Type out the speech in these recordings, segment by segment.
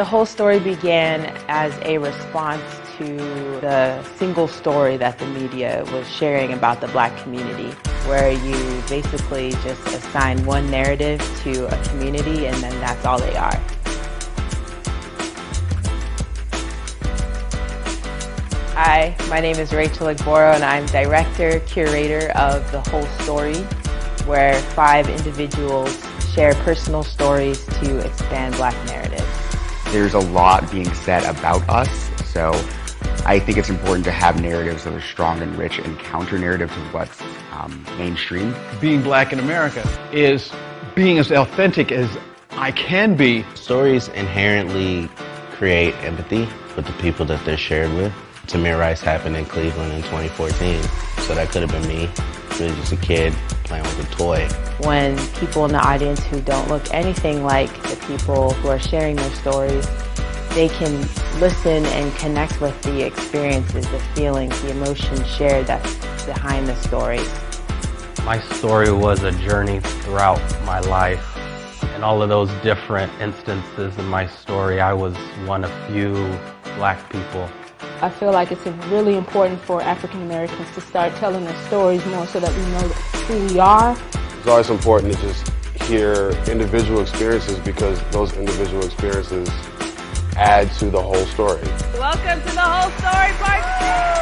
The whole story began as a response to the single story that the media was sharing about the Black community, where you basically just assign one narrative to a community and then that's all they are. Hi, my name is Rachel Igboro and I'm director, curator of The Whole Story, where 5 individuals share personal stories to expand Black narratives. There's a lot being said about us, so I think it's important to have narratives that are strong and rich and counter narratives of what's mainstream. Being Black in America is being as authentic as I can be. Stories inherently create empathy with the people that they're shared with. Tamir Rice happened in Cleveland in 2014, so that could have been me. Really just a kid playing with a toy. When people in the audience who don't look anything like the people who are sharing their stories, they can listen and connect with the experiences, the feelings, the emotions shared that's behind the stories. My story was a journey throughout my life. In all of those different instances in my story, I was one of few Black people. I feel like it's really important for African Americans to start telling their stories more so that we know who we are. It's always important to just hear individual experiences because those individual experiences add to the whole story. Welcome to The Whole Story Part 2!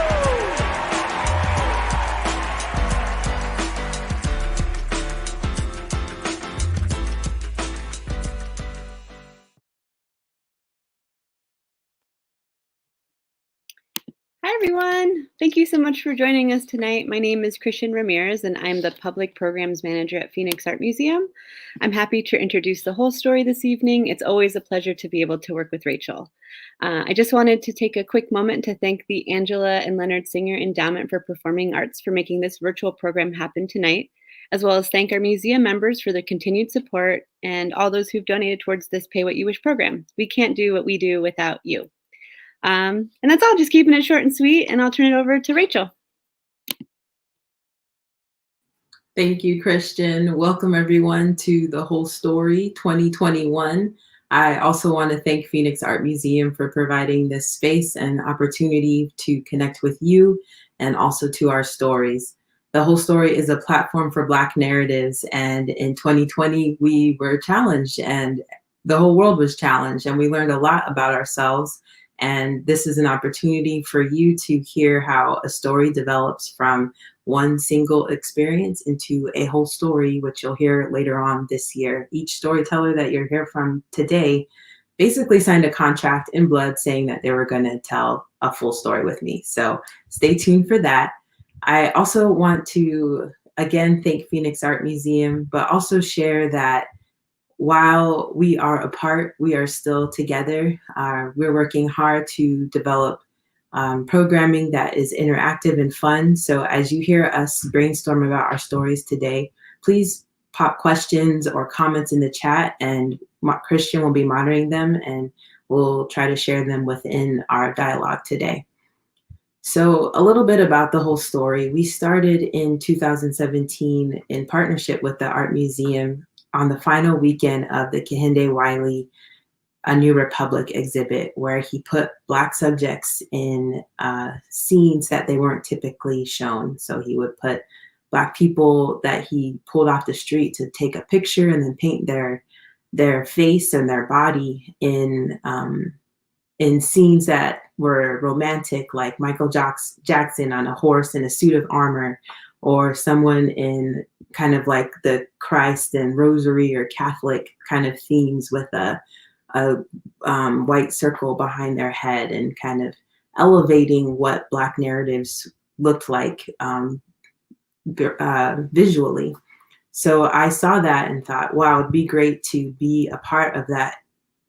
Hi everyone! Thank you so much for joining us tonight. My name is Christian Ramirez and I'm the Public Programs Manager at Phoenix Art Museum. I'm happy to introduce The Whole Story this evening. It's always a pleasure to be able to work with Rachel. I just wanted to take a quick moment to thank the Angela and Leonard Singer Endowment for Performing Arts for making this virtual program happen tonight, as well as thank our museum members for their continued support and all those who've donated towards this Pay What You Wish program. We can't do what we do without you. And that's all, just keeping it short and sweet, and I'll turn it over to Rachel. Thank you, Christian. Welcome everyone to The Whole Story 2021. I also want to thank Phoenix Art Museum for providing this space and opportunity to connect with you and also to our stories. The Whole Story is a platform for Black narratives, and in 2020 we were challenged and the whole world was challenged, and we learned a lot about ourselves. And this is an opportunity for you to hear how a story develops from one single experience into a whole story, which you'll hear later on this year. Each storyteller that you'll hear from today basically signed a contract in blood saying that they were going to tell a full story with me. So stay tuned for that. I also want to, again, thank Phoenix Art Museum, but also share that while we are apart, we are still together. We're working hard to develop programming that is interactive and fun. So as you hear us brainstorm about our stories today, please pop questions or comments in the chat, and Christian will be monitoring them and we'll try to share them within our dialogue today. So a little bit about The Whole Story. We started in 2017 in partnership with the Art Museum on the final weekend of the Kehinde Wiley A New Republic exhibit, where he put Black subjects in scenes that they weren't typically shown. So he would put Black people that he pulled off the street to take a picture and then paint their face and their body in scenes that were romantic, like Michael Jackson on a horse in a suit of armor, or someone in kind of like the Christ and Rosary or Catholic kind of themes with a white circle behind their head, and kind of elevating what Black narratives looked like visually. So I saw that and thought, wow, it'd be great to be a part of that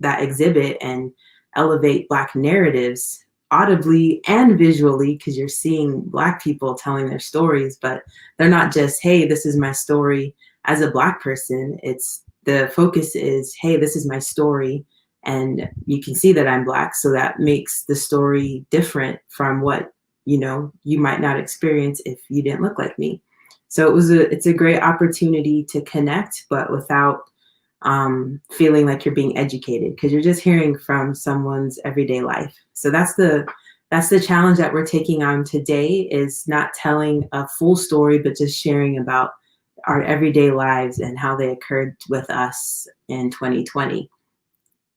exhibit and elevate Black narratives audibly and visually, because you're seeing Black people telling their stories, but they're not just, hey, this is my story as a Black person. It's the focus is, hey, this is my story, and you can see that I'm Black, so that makes the story different from what you might not experience if you didn't look like me. So it's a great opportunity to connect, but without feeling like you're being educated, because you're just hearing from someone's everyday life. So that's the challenge that we're taking on today, is not telling a full story, but just sharing about our everyday lives and how they occurred with us in 2020.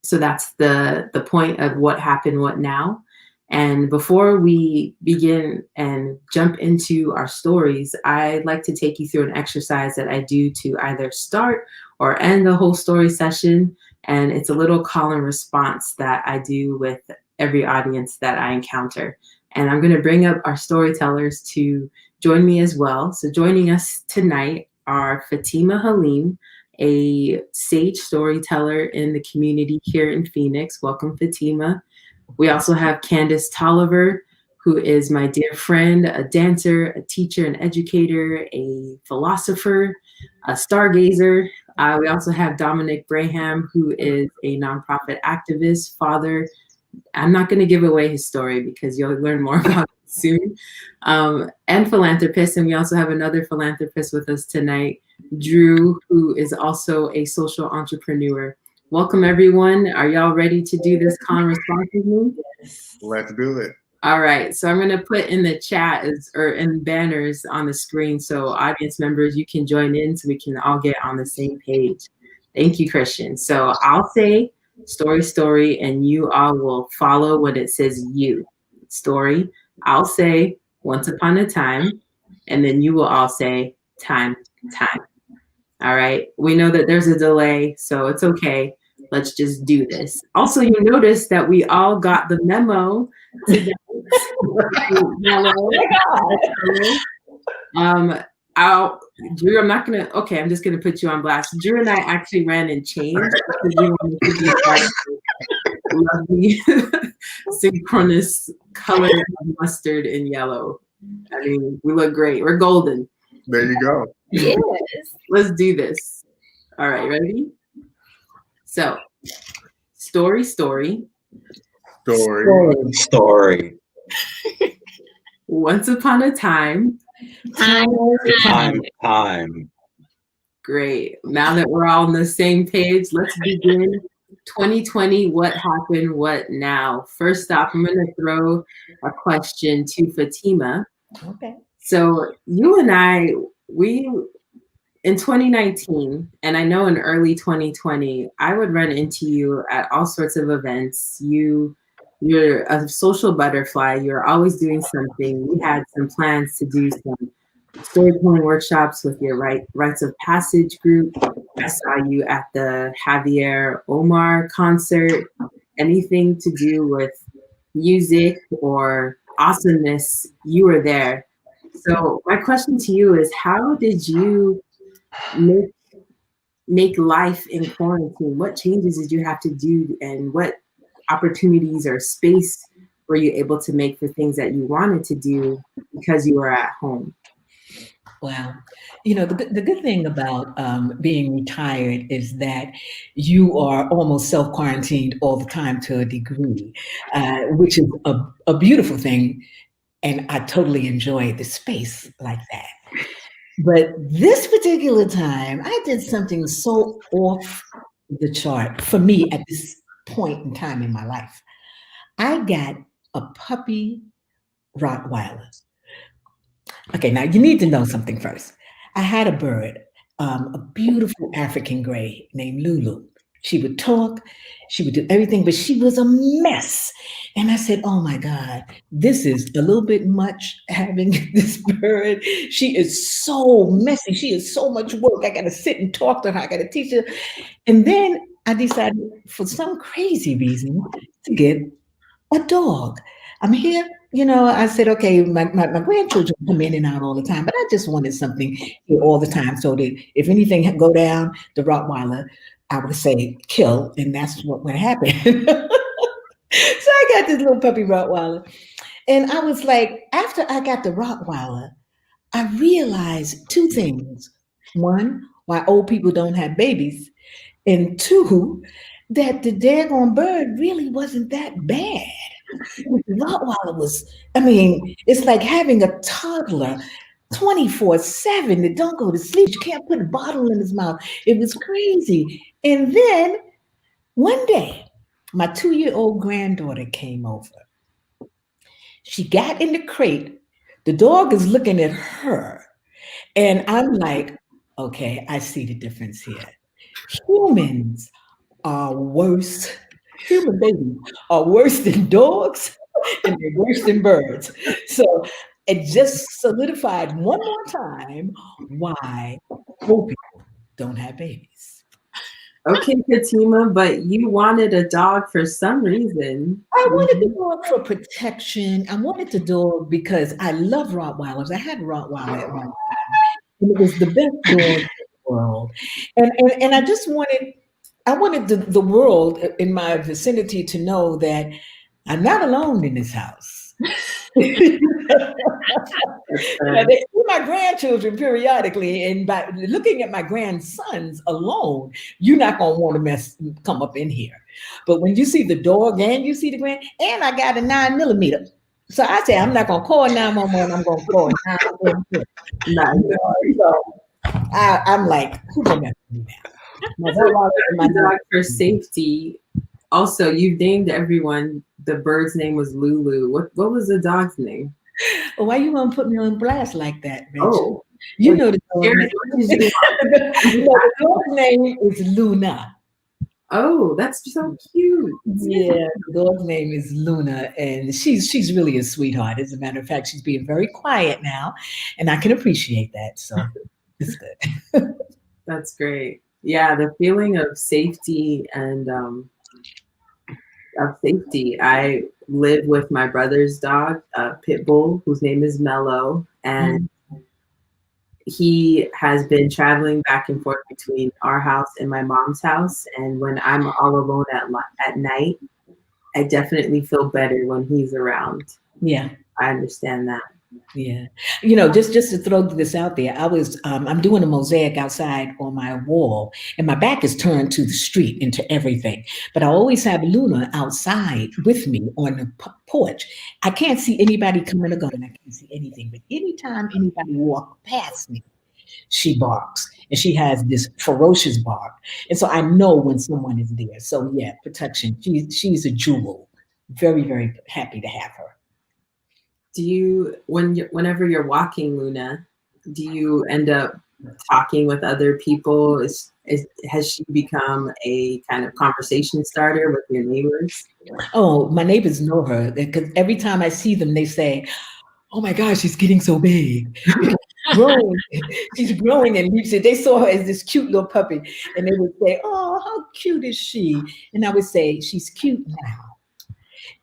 So that's the point of What Happened, What Now. And before we begin and jump into our stories, I'd like to take you through an exercise that I do to either start or end the whole story session. And it's a little call and response that I do with every audience that I encounter. And I'm going to bring up our storytellers to join me as well. So joining us tonight are Fatima Halim, a sage storyteller in the community here in Phoenix. Welcome, Fatima. We also have Candice Tolliver, who is my dear friend, a dancer, a teacher, an educator, a philosopher, a stargazer. We also have Dominic Braham, who is a nonprofit activist, father. I'm not going to give away his story because you'll learn more about it soon. And philanthropist. And we also have another philanthropist with us tonight, Drew, who is also a social entrepreneur. Welcome, everyone. Are y'all ready to do this call and response with me? Let's do it. All right. So I'm going to put in the chat or in banners on the screen, so audience members, you can join in so we can all get on the same page. Thank you, Christian. So I'll say story, and you all will follow when it says you. Story. I'll say once upon a time, and then you will all say time. All right. We know that there's a delay, so it's okay. Let's just do this. Also, you notice that we all got the memo today. Drew, I'm just gonna put you on blast. Drew and I actually ran and changed because we wanted to be part of lovely synchronous color of mustard and yellow. I mean, we look great. We're golden. There you go. Yes. Let's do this. All right, ready? So, story. Once upon a time. Time. Great. Now that we're all on the same page, let's begin 2020. What happened? What now? First off, I'm going to throw a question to Fatima. Okay. So you and I, in 2019, and I know in early 2020, I would run into you at all sorts of events. You're a social butterfly. You're always doing something. We had some plans to do some storytelling workshops with your Rites of Passage group. I saw you at the Javier Omar concert. Anything to do with music or awesomeness, you were there. So my question to you is, how did you make life in quarantine? What changes did you have to do, and what opportunities or space were you able to make for things that you wanted to do because you were at home? Well, the good thing about being retired is that you are almost self-quarantined all the time to a degree, which is a beautiful thing. And I totally enjoy the space like that. But this particular time, I did something so off the chart for me at this point in time in my life. I got a puppy Rottweiler. Okay, now you need to know something first. I had a bird, a beautiful African gray named Lulu. She would talk, she would do everything, but she was a mess. And I said, oh my God, this is a little bit much having this bird. She is so messy. She is so much work. I got to sit and talk to her. I got to teach her. And then I decided, for some crazy reason, to get a dog. I'm here, I said, okay, my grandchildren come in and out all the time, but I just wanted something here all the time so that if anything go down, the Rottweiler, I would say kill, and that's what would happen. So I got this little puppy Rottweiler. And I was like, after I got the Rottweiler, I realized two things. One, why old people don't have babies. And two, that the daggone bird really wasn't that bad. The Rottweiler was, it's like having a toddler 24/7 that don't go to sleep. You can't put a bottle in his mouth. It was crazy. And then one day, my 2-year-old granddaughter came over. She got in the crate. The dog is looking at her. And I'm like, okay, I see the difference here. Humans are worse. Human babies are worse than dogs and they're worse than birds. So it just solidified one more time why old people don't have babies. Okay, Fatima, but you wanted a dog for some reason. I wanted the dog for protection. I wanted the dog because I love Rottweilers. I had a Rottweiler at one time, and it was the best dog in the world. And I just wanted the world in my vicinity to know that I'm not alone in this house. They see my grandchildren periodically, and by looking at my grandsons alone, you're not gonna want to come up in here. But when you see the dog and you see the and I got a 9mm, so I say I'm not gonna call 911. I'm gonna call 9mm. So I'm like, who gonna mess with me now? My dog for safety. Also, you named everyone. The bird's name was Lulu. What was the dog's name? Well, why you gonna put me on blast like that, Rachel? You know the dog name. The dog's name is Luna. Oh, that's so cute. Yeah, the dog's name is Luna, and she's really a sweetheart. As a matter of fact, she's being very quiet now, and I can appreciate that. So it's good. That's great. Yeah, the feeling of safety and I live with my brother's dog, Pit Bull, whose name is Mello, and he has been traveling back and forth between our house and my mom's house. And when I'm all alone at night, I definitely feel better when he's around. Yeah, I understand that. Yeah, just to throw this out there, I'm doing a mosaic outside on my wall, and my back is turned to the street into everything. But I always have Luna outside with me on the porch. I can't see anybody coming or going. I can't see anything. But anytime anybody walks past me, she barks, and she has this ferocious bark, and so I know when someone is there. So yeah, protection. She's a jewel. Very, very happy to have her. Do you, whenever you're walking Luna, do you end up talking with other people? Has she become a kind of conversation starter with your neighbors? Oh, my neighbors know her because every time I see them, they say, "Oh my gosh, she's getting so big." She's growing and leaps it. They saw her as this cute little puppy, and they would say, "Oh, how cute is she?" And I would say, "She's cute now."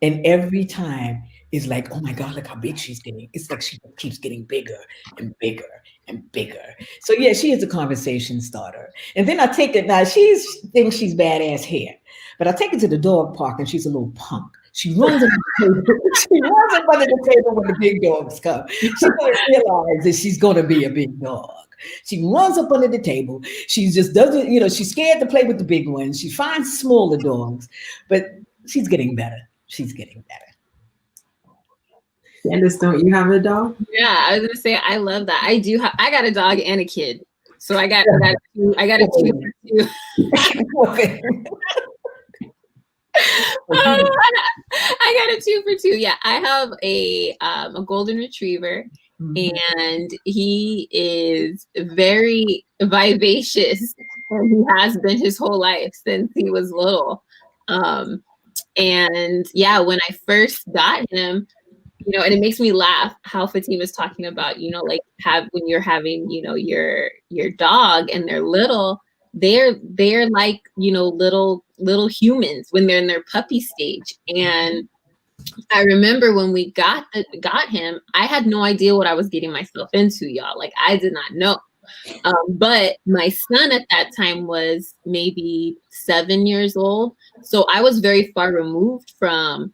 And every time it's like, "Oh my God, look how big she's getting." It's like she keeps getting bigger and bigger and bigger. So yeah, she is a conversation starter. And then I take it, now she thinks she's badass here, but I take her to the dog park and she's a little punk. She runs up the table. She runs up under the table when the big dogs come. She doesn't realize that she's gonna be a big dog. She runs up under the table. She just doesn't, she's scared to play with the big ones. She finds smaller dogs, but she's getting better. She's getting better. Candice, don't you have a dog? Yeah, I was gonna say I love that. I do. I got a dog and a kid, so I got a 2 for 2. I got a 2 for 2. Yeah, I have a golden retriever, and he is very vivacious, and he has been his whole life since he was little. And yeah, when I first got him, and it makes me laugh how Fatima's talking about, like when you're having, your dog and they're little, they're like, little humans when they're in their puppy stage. And I remember when we got him, I had no idea what I was getting myself into, y'all. Like I did not know. But my son at that time was maybe 7 years old. So I was very far removed from,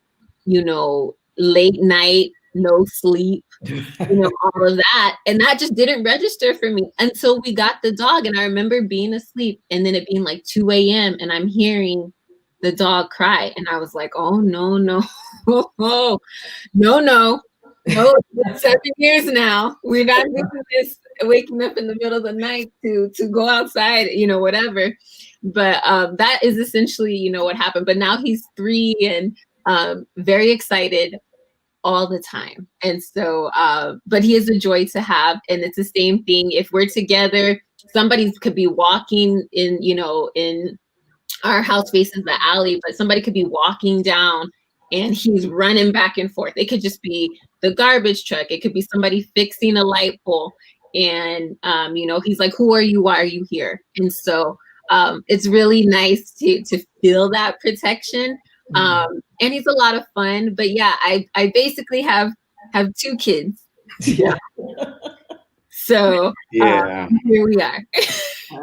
late night, no sleep, all of that. And that just didn't register for me until we got the dog. And I remember being asleep and then it being like 2 a.m. and I'm hearing the dog cry. And I was like, oh, no, no, oh, no. It's 7 years now. We're not doing this, waking up in the middle of the night to go outside, whatever. But that is essentially, you know, what happened. But now he's 3 and very excited all the time. And so, but he is a joy to have. And it's the same thing. If we're together, somebody could be walking in, you know, in our house faces the alley, but somebody could be walking down and he's running back and forth. It could just be the garbage truck. It could be somebody fixing a light pole. And, you know, he's like, who are you? Why are you here? And so it's really nice to feel that protection. And he's a lot of fun. But yeah, I basically have 2 kids. Yeah. So Yeah. here we are.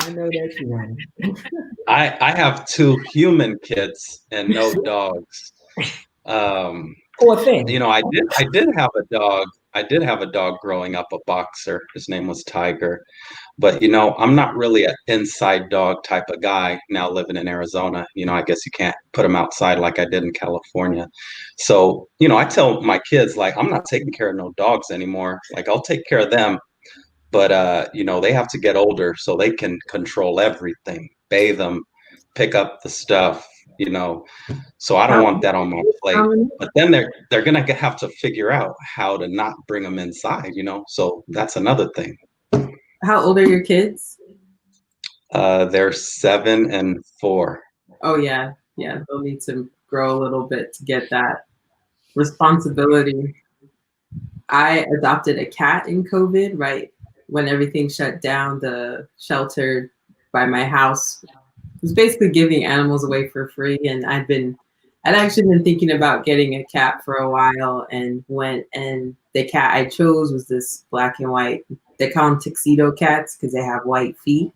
I know that's right. I have 2 human kids and no dogs. Poor thing. You know, I did have a dog. I did have a dog growing up, a boxer. His name was Tiger. But, you know, I'm not really an inside dog type of guy now living in Arizona. You know, I guess you can't put them outside like I did in California. So, you know, I tell my kids, like, I'm not taking care of no dogs anymore. Like, I'll take care of them. But, you know, they have to get older so they can control everything, bathe them, pick up the stuff, you know. So I don't want that on my plate. But then they're going to have to figure out how to not bring them inside, you know. So that's another thing. How old are your kids? They're 7 and 4. Oh, yeah. Yeah, they'll need to grow a little bit to get that responsibility. I adopted a cat in COVID, right when everything shut down. The shelter by my house was basically giving animals away for free, and I'd actually been thinking about getting a cat for a while, and went, and the cat I chose was this black and white. They call them tuxedo cats because they have white feet,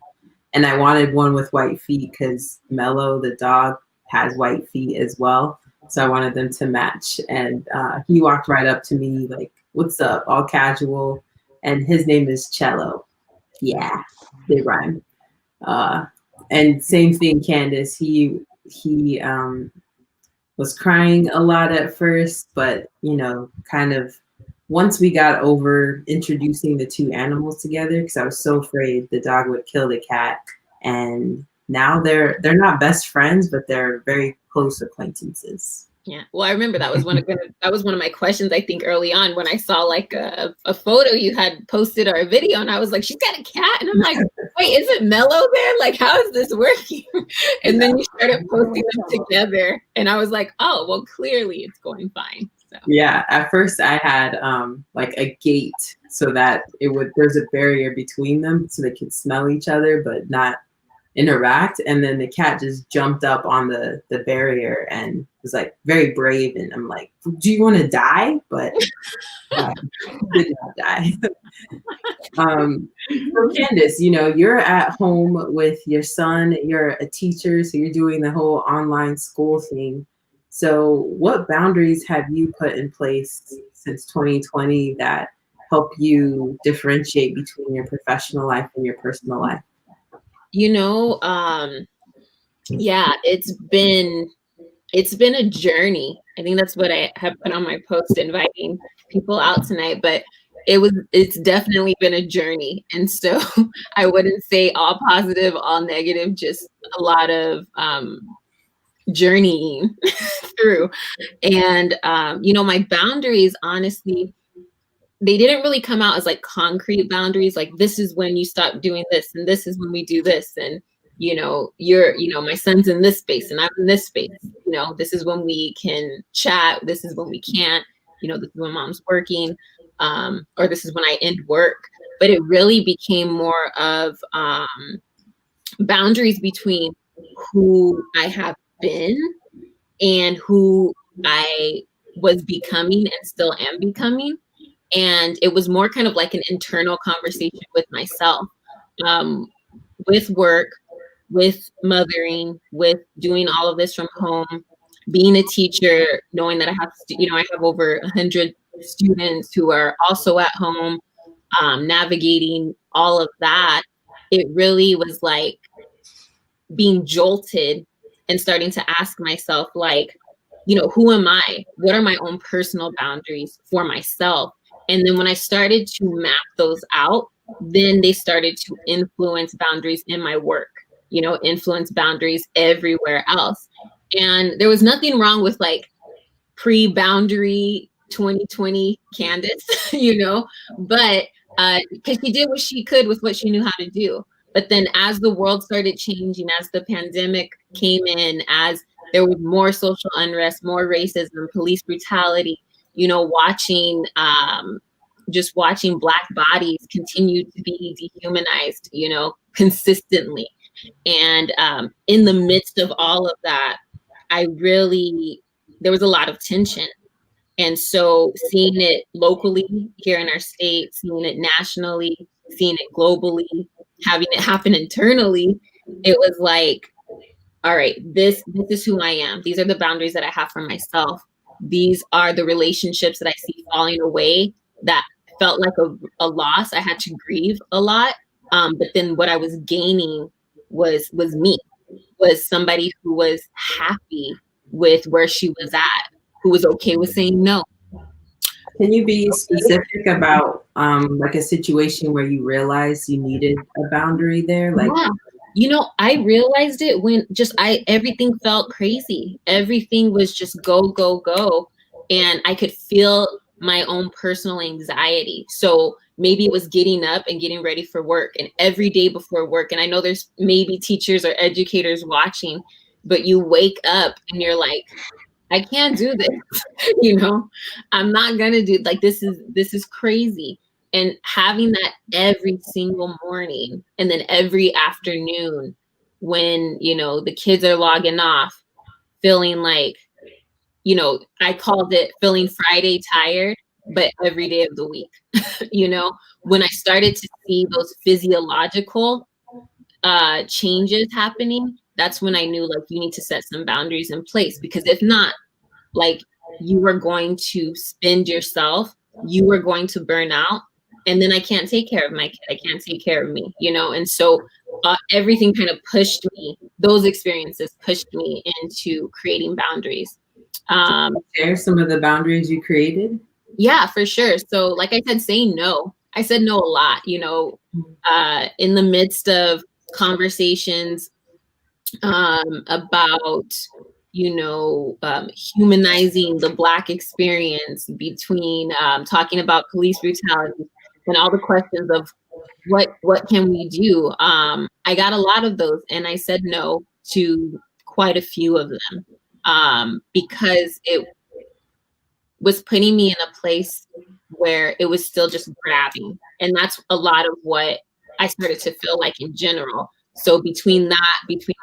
and I wanted one with white feet because Mello, the dog, has white feet as well. So I wanted them to match. And he walked right up to me like, "What's up?" All casual. And his name is Cello. Yeah, they rhyme. And same thing, Candice. He was crying a lot at first, but, you know, kind of once we got over introducing the 2 animals together, because I was so afraid the dog would kill the cat. And now they're not best friends, but they're very close acquaintances. Yeah. Well, I remember that was one of my questions, I think, early on when I saw like a photo you had posted or a video, and I was like, she's got a cat. And I'm like, wait, is it Mello there? Like, how is this working? And then you started posting them together, and I was like, oh, well, clearly it's going fine. So. Yeah. At first I had like a gate so that there's a barrier between them so they could smell each other, but not interact. And then the cat just jumped up on the barrier and was like very brave. And I'm like, do you want to die? But did not die. So Candice, you know, you're at home with your son, you're a teacher, so you're doing the whole online school thing. So what boundaries have you put in place since 2020 that help you differentiate between your professional life and your personal life? You know, yeah, it's been a journey. I think that's what I have put on my post inviting people out tonight, but it's definitely been a journey. And so I wouldn't say all positive, all negative, just a lot of journeying through. And you know, my boundaries, honestly, they didn't really come out as like concrete boundaries, like this is when you stop doing this and this is when we do this, and you know, my son's in this space and I'm in this space, you know, this is when we can chat, this is when we can't, you know, this is when mom's working, or this is when I end work. But it really became more of boundaries between who I have been and who I was becoming and still am becoming. And it was more kind of like an internal conversation with myself, with work, with mothering, with doing all of this from home, being a teacher, knowing that I have over 100 students who are also at home, navigating all of that. It really was like being jolted and starting to ask myself, like, you know, who am I? What are my own personal boundaries for myself? And then when I started to map those out, then they started to influence boundaries in my work. influence boundaries everywhere else. And there was nothing wrong with like pre-boundary 2020 Candice, but because she did what she could with what she knew how to do. But then as the world started changing, as the pandemic came in, as there was more social unrest, more racism, police brutality, watching Black bodies continue to be dehumanized, consistently. And in the midst of all of that, there was a lot of tension. And so seeing it locally here in our state, seeing it nationally, seeing it globally, having it happen internally, it was like, all right, this is who I am. These are the boundaries that I have for myself. These are the relationships that I see falling away that felt like a loss. I had to grieve a lot. But then what I was gaining was me, was somebody who was happy with where she was at, who was okay with saying no. Can you be specific about like a situation where you realized you needed a boundary there? Like, yeah. I realized it when everything felt crazy. Everything was just go, go, go. And I could feel my own personal anxiety. So maybe it was getting up and getting ready for work, and every day before work. And I know there's maybe teachers or educators watching, but you wake up and you're like, I can't do this. I'm not gonna do, like, this is crazy. And having that every single morning, and then every afternoon when, the kids are logging off, feeling like, I called it feeling Friday tired, but every day of the week. When I started to see those physiological changes happening, that's when I knew, like, you need to set some boundaries in place, because if not, like, you are going to spend yourself, you are going to burn out, and then I can't take care of my kid, I can't take care of me, and so everything kind of pushed me, those experiences pushed me into creating boundaries. Share some of the boundaries you created? Yeah, for sure. So like I said, saying no. I said no a lot, in the midst of conversations about, humanizing the Black experience, between talking about police brutality and all the questions of what can we do? I got a lot of those, and I said no to quite a few of them because it was putting me in a place where it was still just grabbing. And that's a lot of what I started to feel like in general. So between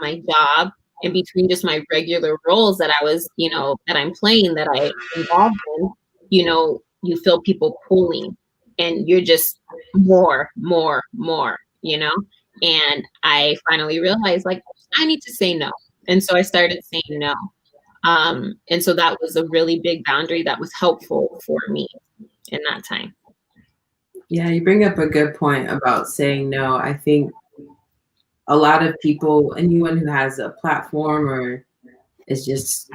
my job and between just my regular roles that I was, that I'm playing, that I involved in, you feel people pulling, and you're just more, and I finally realized, like, I need to say no. And so I started saying no. And so that was a really big boundary that was helpful for me in that time. Yeah, you bring up a good point about saying no. I think a lot of people, anyone who has a platform, or is just,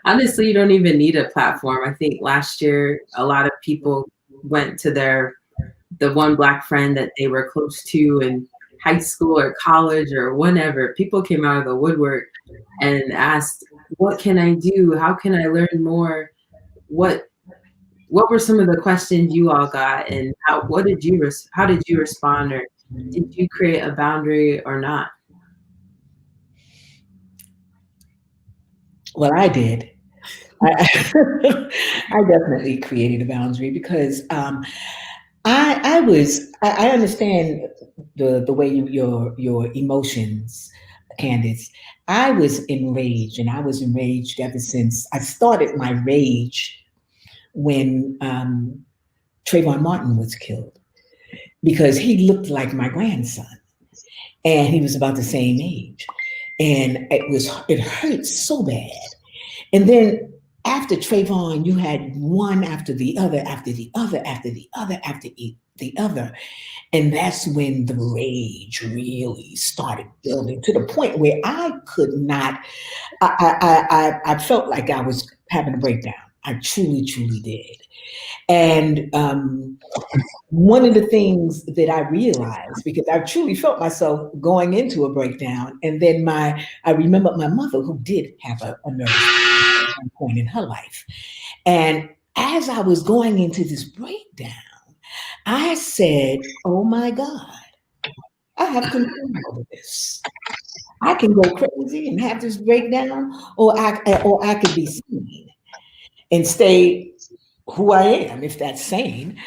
honestly, you don't even need a platform. I think last year, a lot of people went to the one Black friend that they were close to in high school or college or whatever. People came out of the woodwork and asked, what can I do? How can I learn more? What were some of the questions you all got, and how did you respond, or did you create a boundary or not? Well, I did. I definitely created a boundary, because I understand the way your emotions, Candice. I was enraged, and I was enraged ever since I started my rage when Trayvon Martin was killed, because he looked like my grandson, and he was about the same age, and it hurt so bad. And then after Trayvon, you had one after the other, after the other, after the other, after the other. And that's when the rage really started building, to the point where I could not, I felt like I was having a breakdown. I truly, truly did. And one of the things that I realized, because I truly felt myself going into a breakdown, and then I remember my mother, who did have a nervous breakdown at one point in her life. And as I was going into this breakdown, I said, oh my God, I have control over this. I can go crazy and have this breakdown, or I could be sane and stay who I am, if that's sane.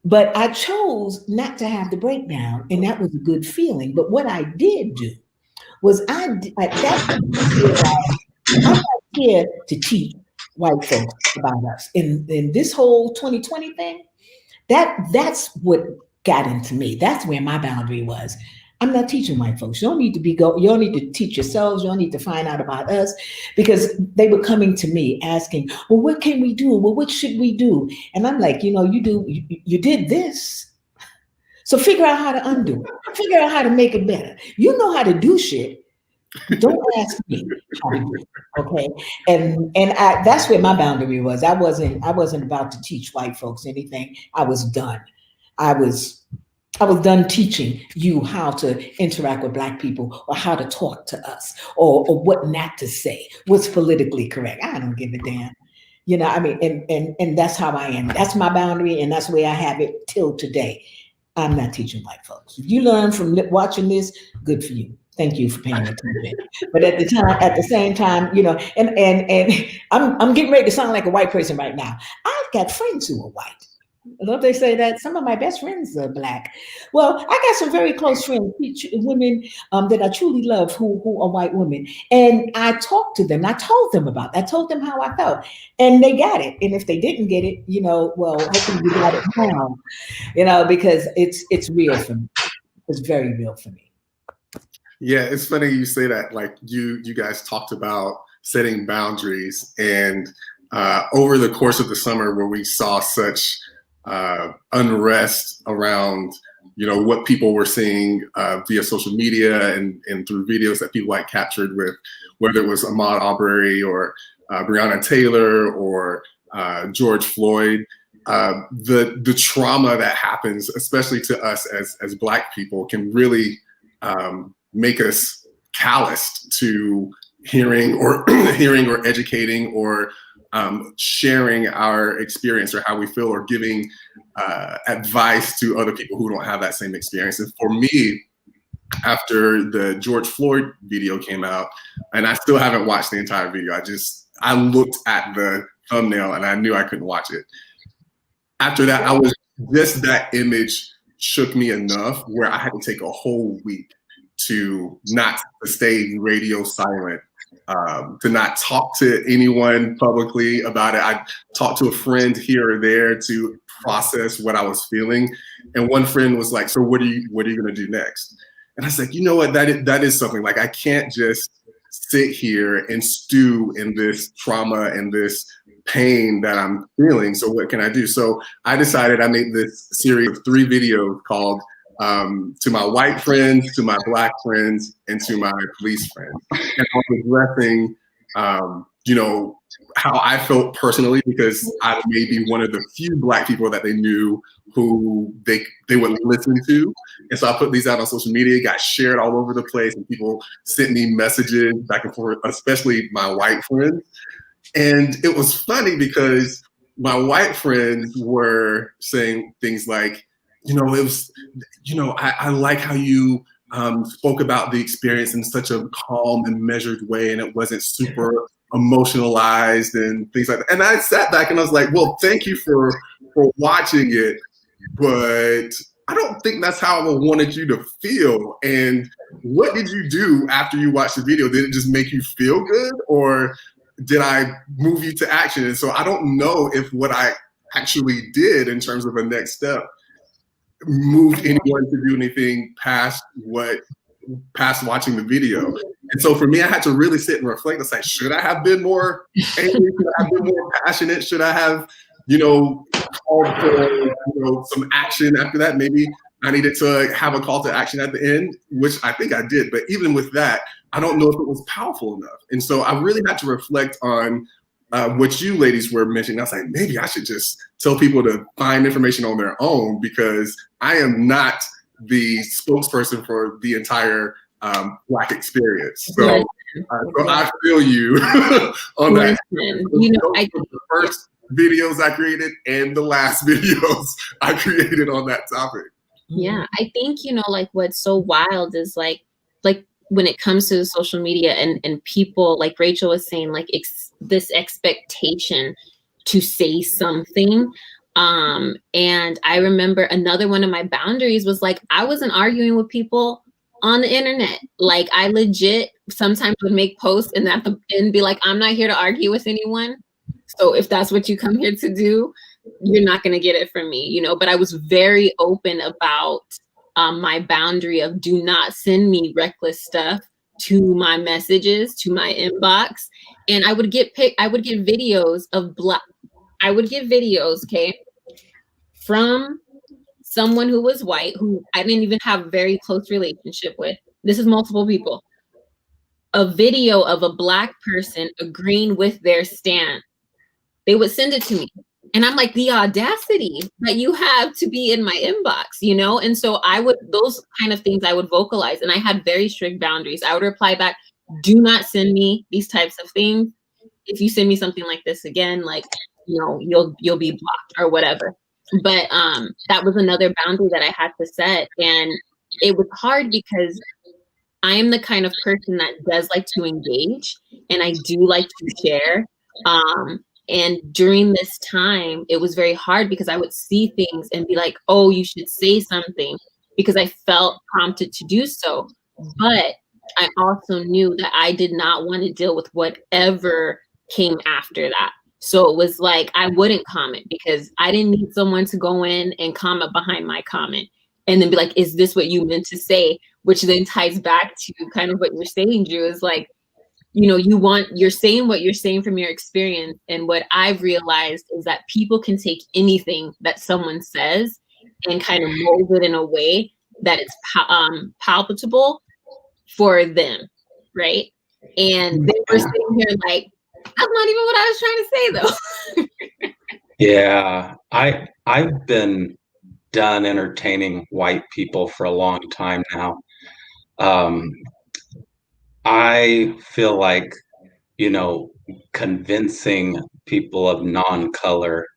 But I chose not to have the breakdown, and that was a good feeling. But what I did do was at that point I realized I'm not here to teach white folks about us. In this whole 2020 thing, that's what got into me. That's where my boundary was. I'm not teaching white folks. You don't need to you don't need to teach yourselves. You don't need to find out about us, because they were coming to me asking, well, what can we do? Well, what should we do? And I'm like, you did this. So figure out how to undo it. Figure out how to make it better. You know how to do shit. Don't ask me how to do it. Okay. And that's where my boundary was. I wasn't about to teach white folks anything. I was done. I was done teaching you how to interact with Black people, or how to talk to us, or what not to say, what's politically correct. I don't give a damn. And that's how I am. That's my boundary, and that's where I have it till today. I'm not teaching white folks. If you learn from watching this, good for you. Thank you for paying attention. But at the same time, and I'm getting ready to sound like a white person right now. I've got friends who are white. Don't they say that some of my best friends are Black? Well, I got some very close friends, women that I truly love, who are white women. And I talked to them. I told them how I felt, and they got it. And if they didn't get it, well, hopefully you got it now, because it's real for me. It's very real for me. Yeah, it's funny you say that. Like you guys talked about setting boundaries, and over the course of the summer, where we saw such unrest around, what people were seeing via social media and through videos that people had captured, with whether it was Ahmaud Arbery or Breonna Taylor or George Floyd. The trauma that happens, especially to us as Black people, can really make us calloused to hearing or educating or sharing our experience or how we feel, or giving advice to other people who don't have that same experience. And for me, after the George Floyd video came out, and I still haven't watched the entire video, I looked at the thumbnail and I knew I couldn't watch it. After that, that image shook me enough where I had to take a whole week to stay radio silent, to not talk to anyone publicly about it. I talked to a friend here or there to process what I was feeling. And one friend was like, so what are you going to do next? And I was like, you know what, that is something. Like, I can't just sit here and stew in this trauma and this pain that I'm feeling. So what can I do? So I decided, I made this series of 3 videos called to my white friends, to my Black friends, and to my police friends. And I was addressing, how I felt personally, because I may be one of the few Black people that they knew who they would listen to. And so I put these out on social media, got shared all over the place, and people sent me messages back and forth, especially my white friends. And it was funny because my white friends were saying things like, I like how you spoke about the experience in such a calm and measured way, and it wasn't super emotionalized and things like that. And I sat back and I was like, well, thank you for watching it, but I don't think that's how I wanted you to feel. And what did you do after you watched the video? Did it just make you feel good, or did I move you to action? And so I don't know if what I actually did in terms of a next step moved anyone to do anything past watching the video. And so for me, I had to really sit and reflect. It's like, should I have been more angry? Should I have been more passionate? Should I have, called for some action after that? Maybe I needed to have a call to action at the end, which I think I did. But even with that, I don't know if it was powerful enough. And so I really had to reflect on what you ladies were mentioning, I was like, maybe I should just tell people to find information on their own, because I am not the spokesperson for the entire Black experience. So, so I feel you on that. You know, the first videos I created and the last videos I created on that topic. Yeah, I think, you know, like what's so wild is like when it comes to social media and people, like Rachel was saying, like this expectation to say something. And I remember another one of my boundaries was like, I wasn't arguing with people on the internet. Like I legit sometimes would make posts and be like, I'm not here to argue with anyone. So if that's what you come here to do, you're not going to get it from me, you know. But I was very open about my boundary of do not send me reckless stuff to my messages, to my inbox. And I would get videos of okay, from someone who was white, who I didn't even have a very close relationship with. This is multiple people. A video of a Black person agreeing with their stand. They would send it to me. And I'm like, the audacity that you have to be in my inbox, you know? And so those kind of things I would vocalize. And I had very strict boundaries. I would reply back, do not send me these types of things. If you send me something like this again, like, you know, you'll be blocked or whatever. But that was another boundary that I had to set. And it was hard because I am the kind of person that does like to engage, and I do like to share. And during this time, it was very hard because I would see things and be like, oh, you should say something, because I felt prompted to do so. But I also knew that I did not want to deal with whatever came after that. So it was like, I wouldn't comment because I didn't need someone to go in and comment behind my comment and then be like, is this what you meant to say? Which then ties back to kind of what you're saying, Drew, is like, you know, you're saying what you're saying from your experience. And what I've realized is that people can take anything that someone says and kind of mold it in a way that it's palpable for them, right? And they were sitting here like, that's not even what I was trying to say, though. Yeah, I've been done entertaining white people for a long time now. I feel like, you know, convincing people of non-color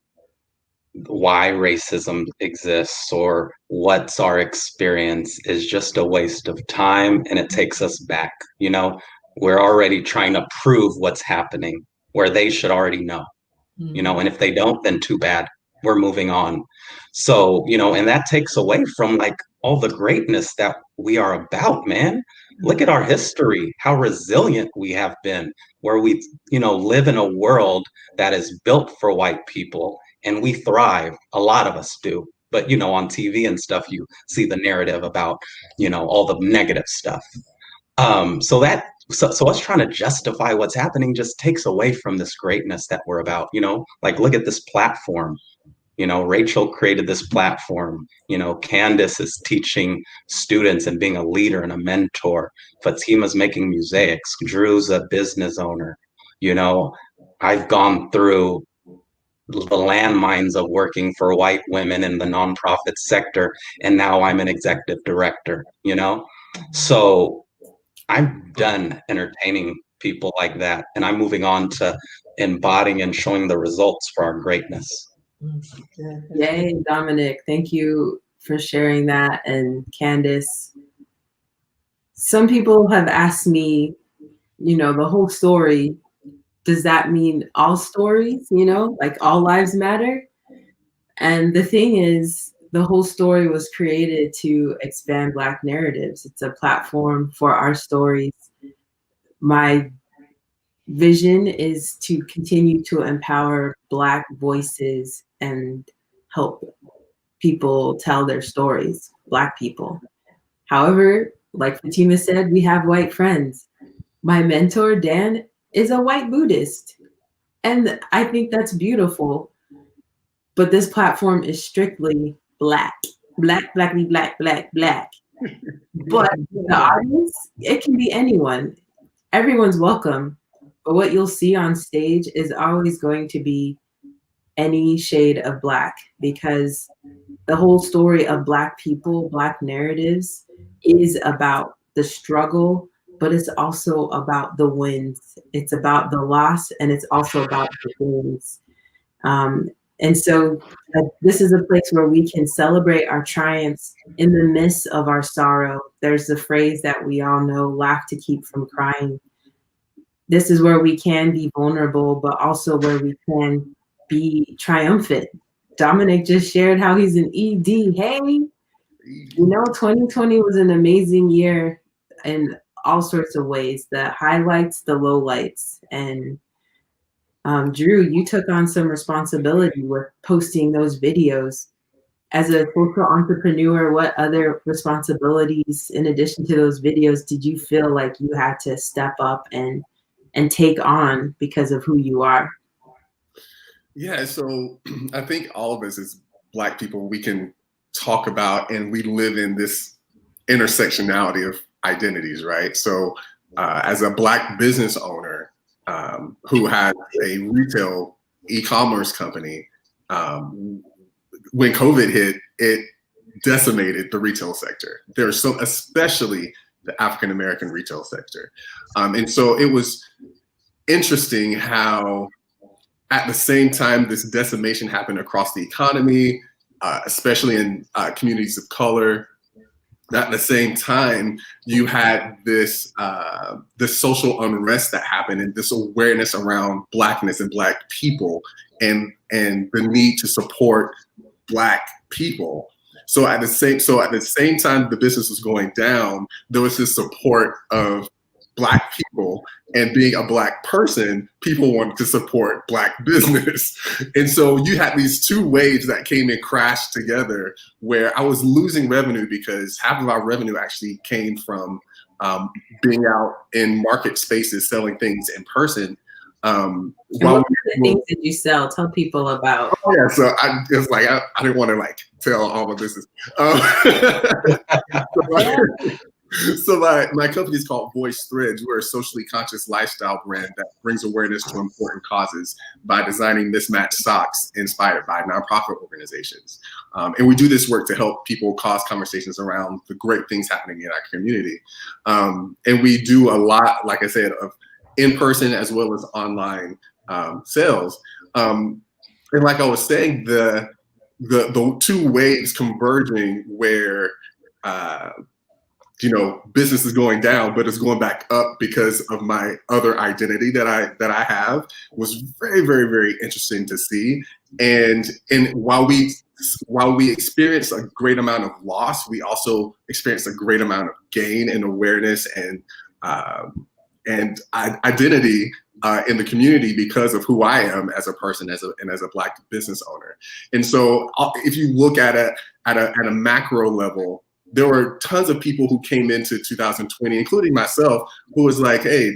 why racism exists or what's our experience is just a waste of time, and it takes us back. You know, we're already trying to prove what's happening where they should already know, you know, and if they don't, then too bad, we're moving on. So, you know, and that takes away from like all the greatness that we are about, man. Look at our history, how resilient we have been, where we, you know, live in a world that is built for white people and we thrive. A lot of us do. But, you know, on TV and stuff, you see the narrative about, you know, all the negative stuff. So us trying to justify what's happening just takes away from this greatness that we're about, you know, like look at this platform. You know, Rachel created this platform. You know, Candice is teaching students and being a leader and a mentor. Fatima's making mosaics. Drew's a business owner. You know, I've gone through the landmines of working for white women in the nonprofit sector, and now I'm an executive director, you know? So I'm done entertaining people like that, and I'm moving on to embodying and showing the results for our greatness. Yay, Dominic. Thank you for sharing that. And Candice, some people have asked me, you know, the whole story, does that mean all stories, you know, like all lives matter? And the thing is, the whole story was created to expand Black narratives. It's a platform for our stories. My vision is to continue to empower Black voices and help people tell their stories, Black people. However, like Fatima said, we have white friends. My mentor, Dan, is a white Buddhist. And I think that's beautiful. But this platform is strictly Black. Black, blackly, black, black, black. But the audience, it can be anyone. Everyone's welcome. But what you'll see on stage is always going to be any shade of Black, because the whole story of Black people, Black narratives is about the struggle, but it's also about the wins. It's about the loss, and it's also about the wins. And so this is a place where we can celebrate our triumphs in the midst of our sorrow. There's the phrase that we all know, laugh to keep from crying. This is where we can be vulnerable, but also where we can be triumphant. Dominic just shared how he's an ED. Hey, 2020 was an amazing year in all sorts of ways, the highlights, the lowlights. And Drew, you took on some responsibility with posting those videos. As a social entrepreneur, what other responsibilities, in addition to those videos, did you feel like you had to step up and take on because of who you are? Yeah, so I think all of us as Black people, we can talk about, and we live in this intersectionality of identities, right? So as a Black business owner who has a retail e-commerce company, when COVID hit, it decimated the retail sector. There's so, especially the African-American retail sector. And so it was interesting how at the same time this decimation happened across the economy, especially in communities of color. At the same time, you had this social unrest that happened, and this awareness around Blackness and Black people, and the need to support Black people. So at the same time the business was going down, there was this support of Black people, and being a Black person, people wanted to support Black business. And so you had these two waves that came and crashed together, where I was losing revenue because half of our revenue actually came from being out in market spaces, selling things in person. What things did you sell? Tell people about. Oh, yeah, so I didn't want to tell all my business. So my company is called Voice Threads. We're a socially conscious lifestyle brand that brings awareness to important causes by designing mismatched socks inspired by nonprofit organizations. And we do this work to help people cause conversations around the great things happening in our community. And we do a lot, like I said, of in-person as well as online sales. And like I was saying, the two waves converging where business is going down, but it's going back up because of my other identity that I have, was very, very, very interesting to see. And while we experience a great amount of loss, we also experience a great amount of gain and awareness and identity in the community because of who I am as a person, as a Black business owner. And so if you look at it at a macro level, there were tons of people who came into 2020, including myself, who was like, hey,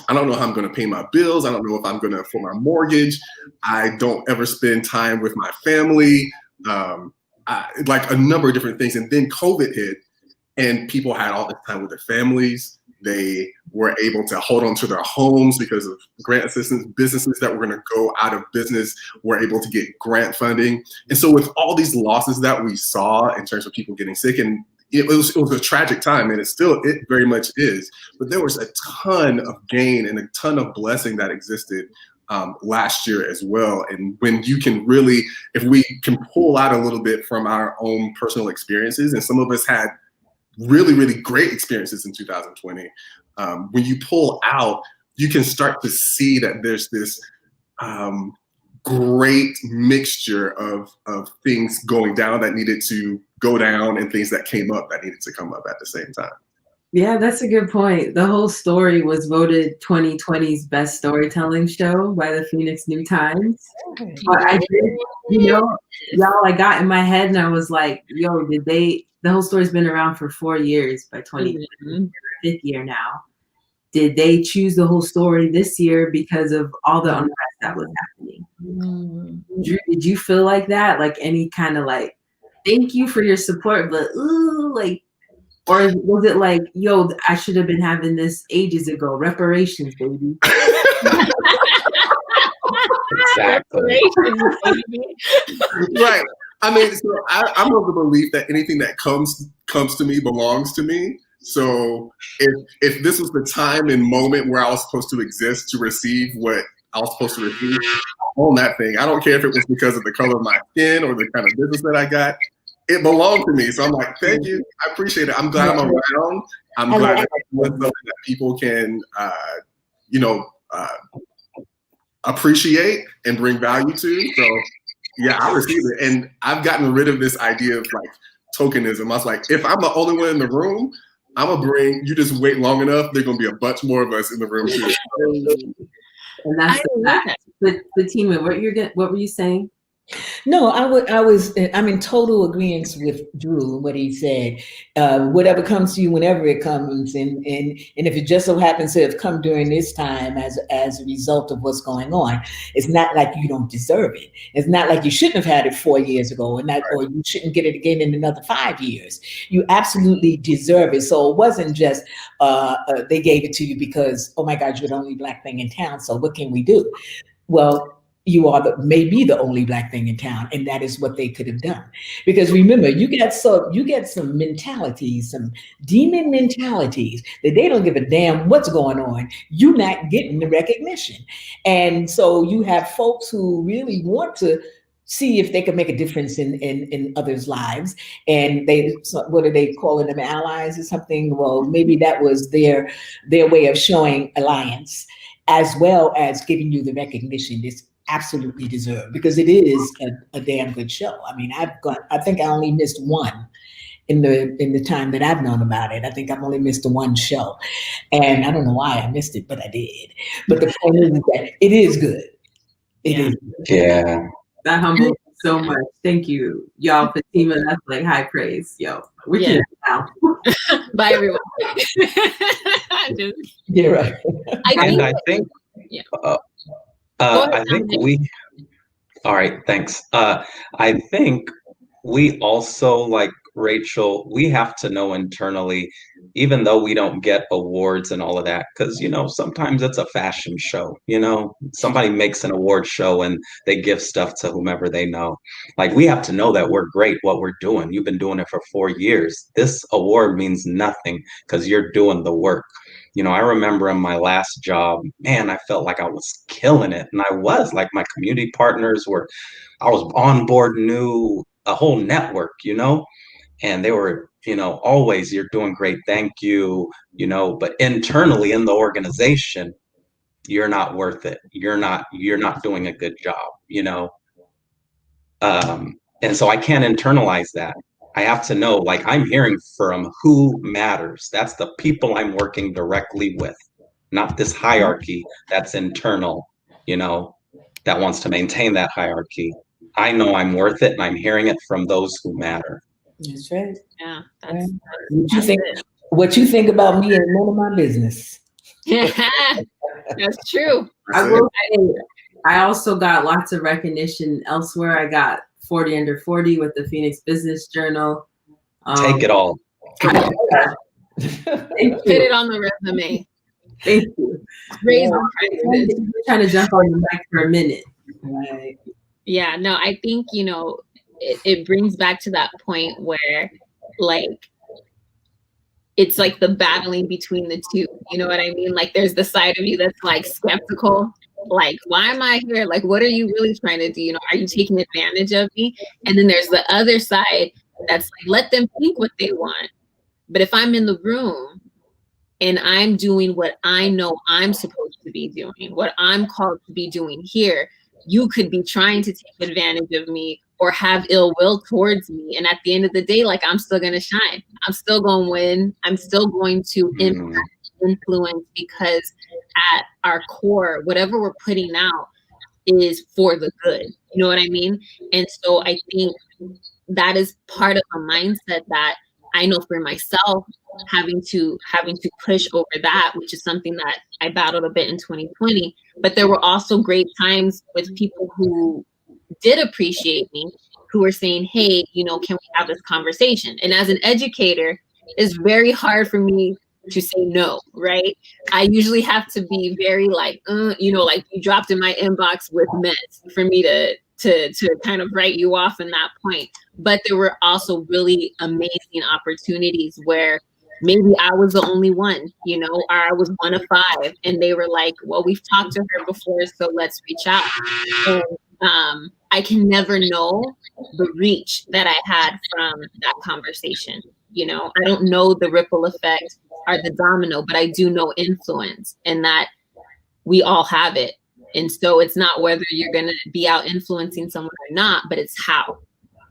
I don't know how I'm going to pay my bills. I don't know if I'm going to afford my mortgage. I don't ever spend time with my family, like a number of different things. And then COVID hit, and people had all this time with their families. They were able to hold on to their homes because of grant assistance. Businesses that were going to go out of business were able to get grant funding. And so with all these losses that we saw in terms of people getting sick, and it was a tragic time, and it very much is, but there was a ton of gain and a ton of blessing that existed last year as well. And when you can really, if we can pull out a little bit from our own personal experiences, and some of us had really, really great experiences in 2020. When you pull out, you can start to see that there's this great mixture of things going down that needed to go down and things that came up that needed to come up at the same time. Yeah, that's a good point. The whole story was voted 2020's best storytelling show by the Phoenix New Times. But I did, y'all, I got in my head and I was like, yo, the whole story's been around for 4 years by 2020, fifth year now. Did they choose the whole story this year because of all the unrest that was happening? Drew, did you feel like that? Like any kind of thank you for your support, but or was it like, yo, I should have been having this ages ago, reparations, baby? Exactly. Right. I mean, so I'm of the belief that anything that comes to me belongs to me. So if this was the time and moment where I was supposed to exist to receive what I was supposed to receive, I own that thing. I don't care if it was because of the color of my skin or the kind of business that I got. It belonged to me. So I'm like, thank you. I appreciate it. I'm glad I'm around. I'm glad that it's something that people can, appreciate and bring value to. So yeah, I received it. And I've gotten rid of this idea of like tokenism. I was like, if I'm the only one in the room, I'm gonna bring, you just wait long enough, there's gonna be a bunch more of us in the room too. And that's the Fatima, what were you saying? No, I'm in total agreement with Drew and what he said. Whatever comes to you, whenever it comes, and if it just so happens to have come during this time as a result of what's going on, it's not like you don't deserve it. It's not like you shouldn't have had it 4 years ago, or you shouldn't get it again in another 5 years. You absolutely deserve it. So it wasn't just they gave it to you because, oh my God, you're the only Black thing in town. So what can we do? Well, you are maybe the only Black thing in town, and that is what they could have done. Because remember, you get some mentalities, some demon mentalities that they don't give a damn what's going on. You're not getting the recognition, and so you have folks who really want to see if they can make a difference in others' lives, and what are they calling them, allies or something? Well, maybe that was their way of showing alliance, as well as giving you the recognition it's absolutely deserved, because it is a damn good show. I mean, I think I only missed one in the time that I've known about it. I think I've only missed the one show, and I don't know why I missed it, but I did. But the point is that it is good. It is good. Yeah. That humbles me so much. Thank you, y'all. Fatima, that's like high praise. Yo, we can now. Bye, everyone. You're right. I think all right, thanks. I think we also, like Rachel, we have to know internally, even though we don't get awards and all of that, because, sometimes it's a fashion show, somebody makes an award show and they give stuff to whomever they know. Like, we have to know that we're great what we're doing. You've been doing it for 4 years. This award means nothing because you're doing the work. I remember in my last job, man, I felt like I was killing it. And I was, like, my community partners I was on board new, a whole network, and they were, always, you're doing great. Thank you. But internally in the organization, you're not worth it. You're not doing a good job, and so I can't internalize that. I have to know, like, I'm hearing from who matters. That's the people I'm working directly with, not this hierarchy that's internal, that wants to maintain that hierarchy. I know I'm worth it, and I'm hearing it from those who matter. That's right. Yeah. What you think about me ain't none of my business. That's true. I will say, I also got lots of recognition elsewhere. I got 40 under 40 with the Phoenix Business Journal. Take it all. Put it on the resume. Thank you. I'm trying to jump on the mic for a minute. Right. Yeah, no, I think, it brings back to that point where, like, it's like the battling between the two. You know what I mean? Like, there's the side of you that's like skeptical. Like, why am I here? Like, what are you really trying to do? Are you taking advantage of me? And then there's the other side that's like, let them think what they want. But if I'm in the room and I'm doing what I know I'm supposed to be doing, what I'm called to be doing here, you could be trying to take advantage of me or have ill will towards me. And at the end of the day, like, I'm still going to shine. I'm still going to win. I'm still going to impact, influence, because at our core, whatever we're putting out is for the good. You know what I mean? And so I think that is part of a mindset that I know for myself, having to push over that, which is something that I battled a bit in 2020. But there were also great times with people who did appreciate me, who were saying, hey, can we have this conversation? And as an educator, it's very hard for me to say no, right? I usually have to be very like, you know, like you dropped in my inbox with mess for me to kind of write you off in that point. But there were also really amazing opportunities where maybe I was the only one, you know, or I was one of 5, and they were like, well, we've talked to her before, so let's reach out. And I can never know the reach that I had from that conversation. You know, I don't know the ripple effect or the domino, but I do know influence, and that we all have it. And so it's not whether you're going to be out influencing someone or not, but it's how.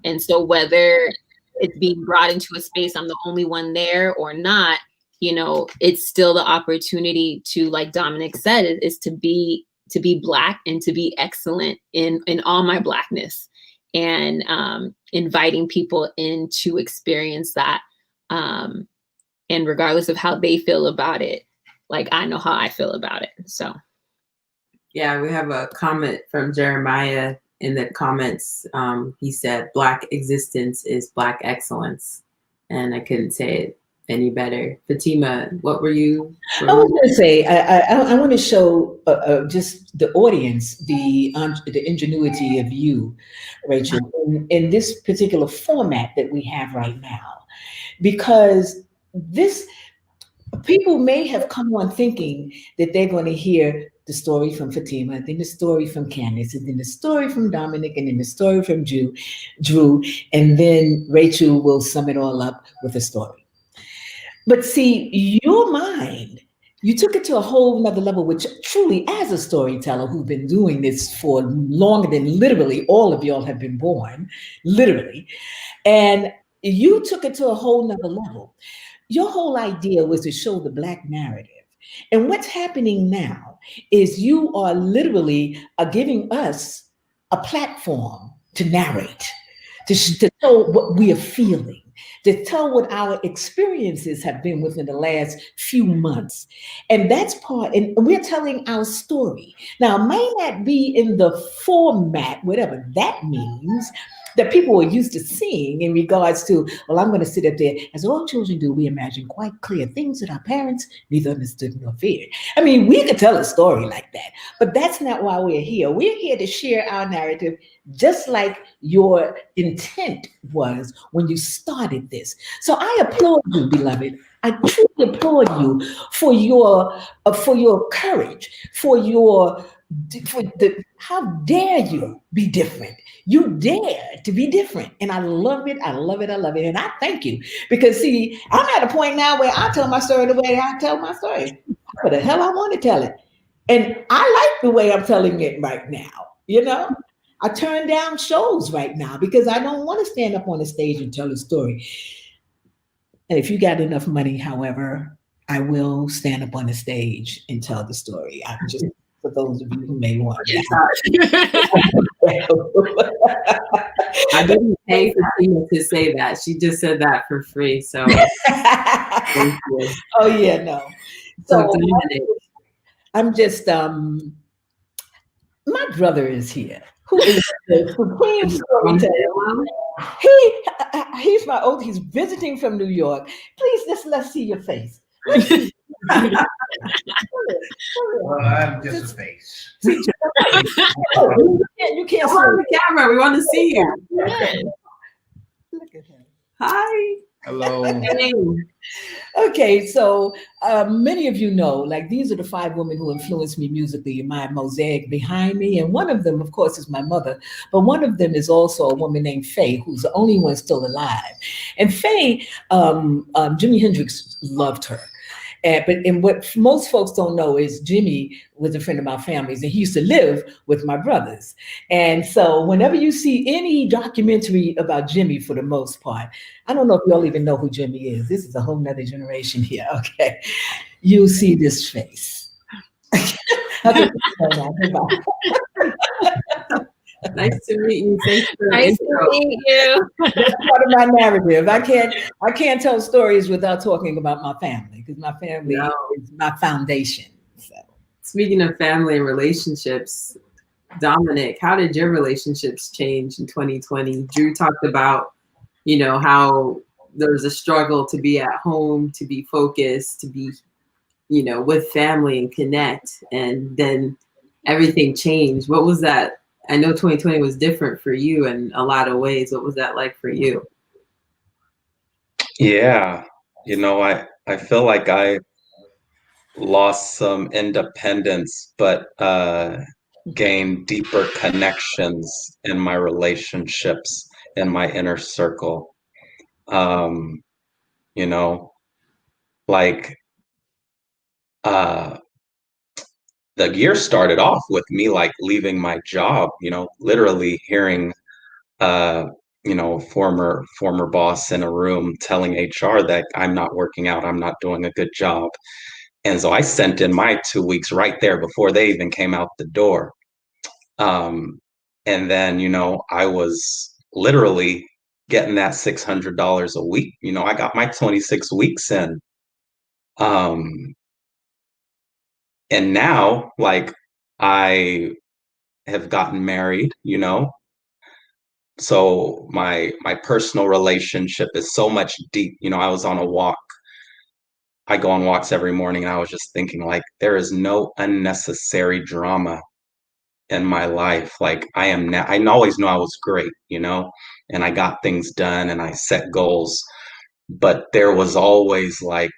And so whether it's being brought into a space, I'm the only one there or not, you know, it's still the opportunity to, like Dominic said, is to be Black and to be excellent in all my Blackness, and inviting people in to experience that. And regardless of how they feel about it, like I know how I feel about it. So. Yeah, we have a comment from Jeremiah in the comments. He said, Black existence is Black excellence. And I couldn't say it any better. Fatima, what were you? I was going to say, I want to show just the audience the ingenuity of you, Rachel, in this particular format that we have right now. Because people may have come on thinking that they're going to hear the story from Fatima, then the story from Candice, and then the story from Dominic, and then the story from Drew, and then Rachel will sum it all up with a story. But see, your mind, you took it to a whole nother level, which truly, as a storyteller who's been doing this for longer than literally all of y'all have been born, literally, and you took it to a whole nother level. Your whole idea was to show the Black narrative. And what's happening now is you are literally giving us a platform to narrate, to tell what we are feeling, to tell what our experiences have been within the last few months. And that's part, and we're telling our story. Now, it may not be in the format, whatever that means, that people are used to seeing in regards to, well, I'm going to sit up there, as all children do, we imagine quite clear things that our parents neither understood nor feared. I mean, we could tell a story like that, but that's not why we're here. We're here to share our narrative, just like your intent was when you started this. So I applaud you, beloved. I truly applaud you for your courage, how dare you be different? You dare to be different. And I love it. I love it. I love it. And I thank you. Because see, I'm at a point now where I tell my story the way I tell my story. How the hell I want to tell it. And I like the way I'm telling it right now. You know, I turn down shows right now because I don't want to stand up on the stage and tell a story. And if you got enough money, however, I will stand up on the stage and tell the story. I'm just, for those of you who may want I didn't pay Fatima to say that. She just said that for free. So thank you. Oh yeah, no. So I'm just my brother is here, who is the supreme storyteller. He's visiting from New York. Please, let's see your face. Well, I'm just a face. You can't on the camera. We want to see you. Look at him. Hi. Hello. Hey. Okay, so many of you know, like these are the 5 women who influenced me musically in my mosaic behind me. And one of them, of course, is my mother. But one of them is also a woman named Faye, who's the only one still alive. And Faye, Jimi Hendrix loved her. But what most folks don't know is Jimmy was a friend of my family's, and he used to live with my brothers. And so whenever you see any documentary about Jimmy, for the most part, I don't know if y'all even know who Jimmy is. This is a whole nother generation here, okay? You'll see this face. Nice to meet you. Nice to meet you. That's part of my narrative. I can't tell stories without talking about my family, because my family is my foundation. So. Speaking of family and relationships, Dominic, how did your relationships change in 2020? Drew talked about, you know, how there was a struggle to be at home, to be focused, to be, you know, with family and connect, and then everything changed. What was that? I know 2020 was different for you in a lot of ways. What was that like for you? Yeah, you know, I feel like I lost some independence, but gained deeper connections in my relationships, in my inner circle. Um, you know, like uh, the year started off with me like leaving my job, you know, literally hearing uh, you know, former boss in a room telling HR that I'm not working out, I'm not doing a good job. And so I sent in my 2 weeks right there before they even came out the door. Um, and then, you know, I was literally getting that $600 a week. You know, I got my 26 weeks in. Um, and now, like, I have gotten married, you know, so my personal relationship is so much deep. You know, I was on a walk. I go on walks every morning, and I was just thinking, like, there is no unnecessary drama in my life. Like, I am now, I always knew I was great, you know, and I got things done and I set goals, but there was always like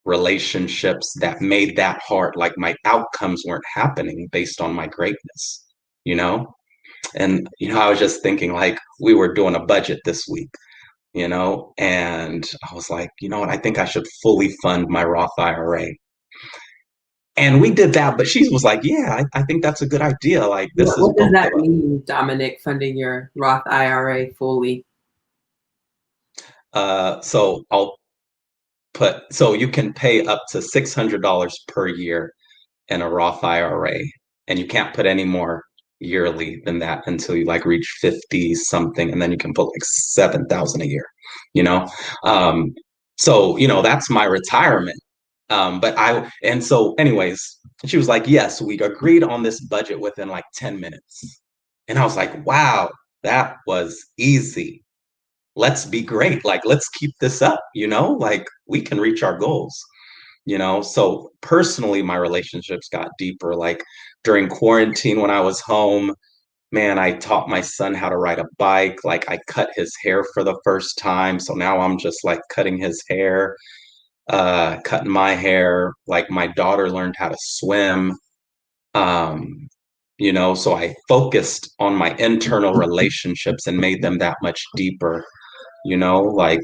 relationships that made that hard. Like, my outcomes weren't happening based on my greatness, you know? And, you know, I was just thinking, like, we were doing a budget this week, you know, and I was like, you know what, I think I should fully fund my Roth IRA. And we did that, but she was like, yeah, I think that's a good idea. Like, this is What does both that of us. mean, Dominic, funding your Roth IRA fully? So I'll so you can pay up to $600 per year in a Roth IRA, and you can't put any more yearly than that until you like reach 50 something, and then you can put like 7,000 a year, you know? Um, so, you know, that's my retirement. And so anyways, she was like, yes, we agreed on this budget within like 10 minutes. And I was like, wow, that was easy. Let's be great. Like, let's keep this up, you know, like we can reach our goals, you know. So personally, my relationships got deeper. Like during quarantine, when I was home, man, I taught my son how to ride a bike. Like, I cut his hair for the first time. So now I'm just like cutting his hair, cutting my hair. Like, my daughter learned how to swim. Um, you know, so I focused on my internal relationships and made them that much deeper, you know. Like,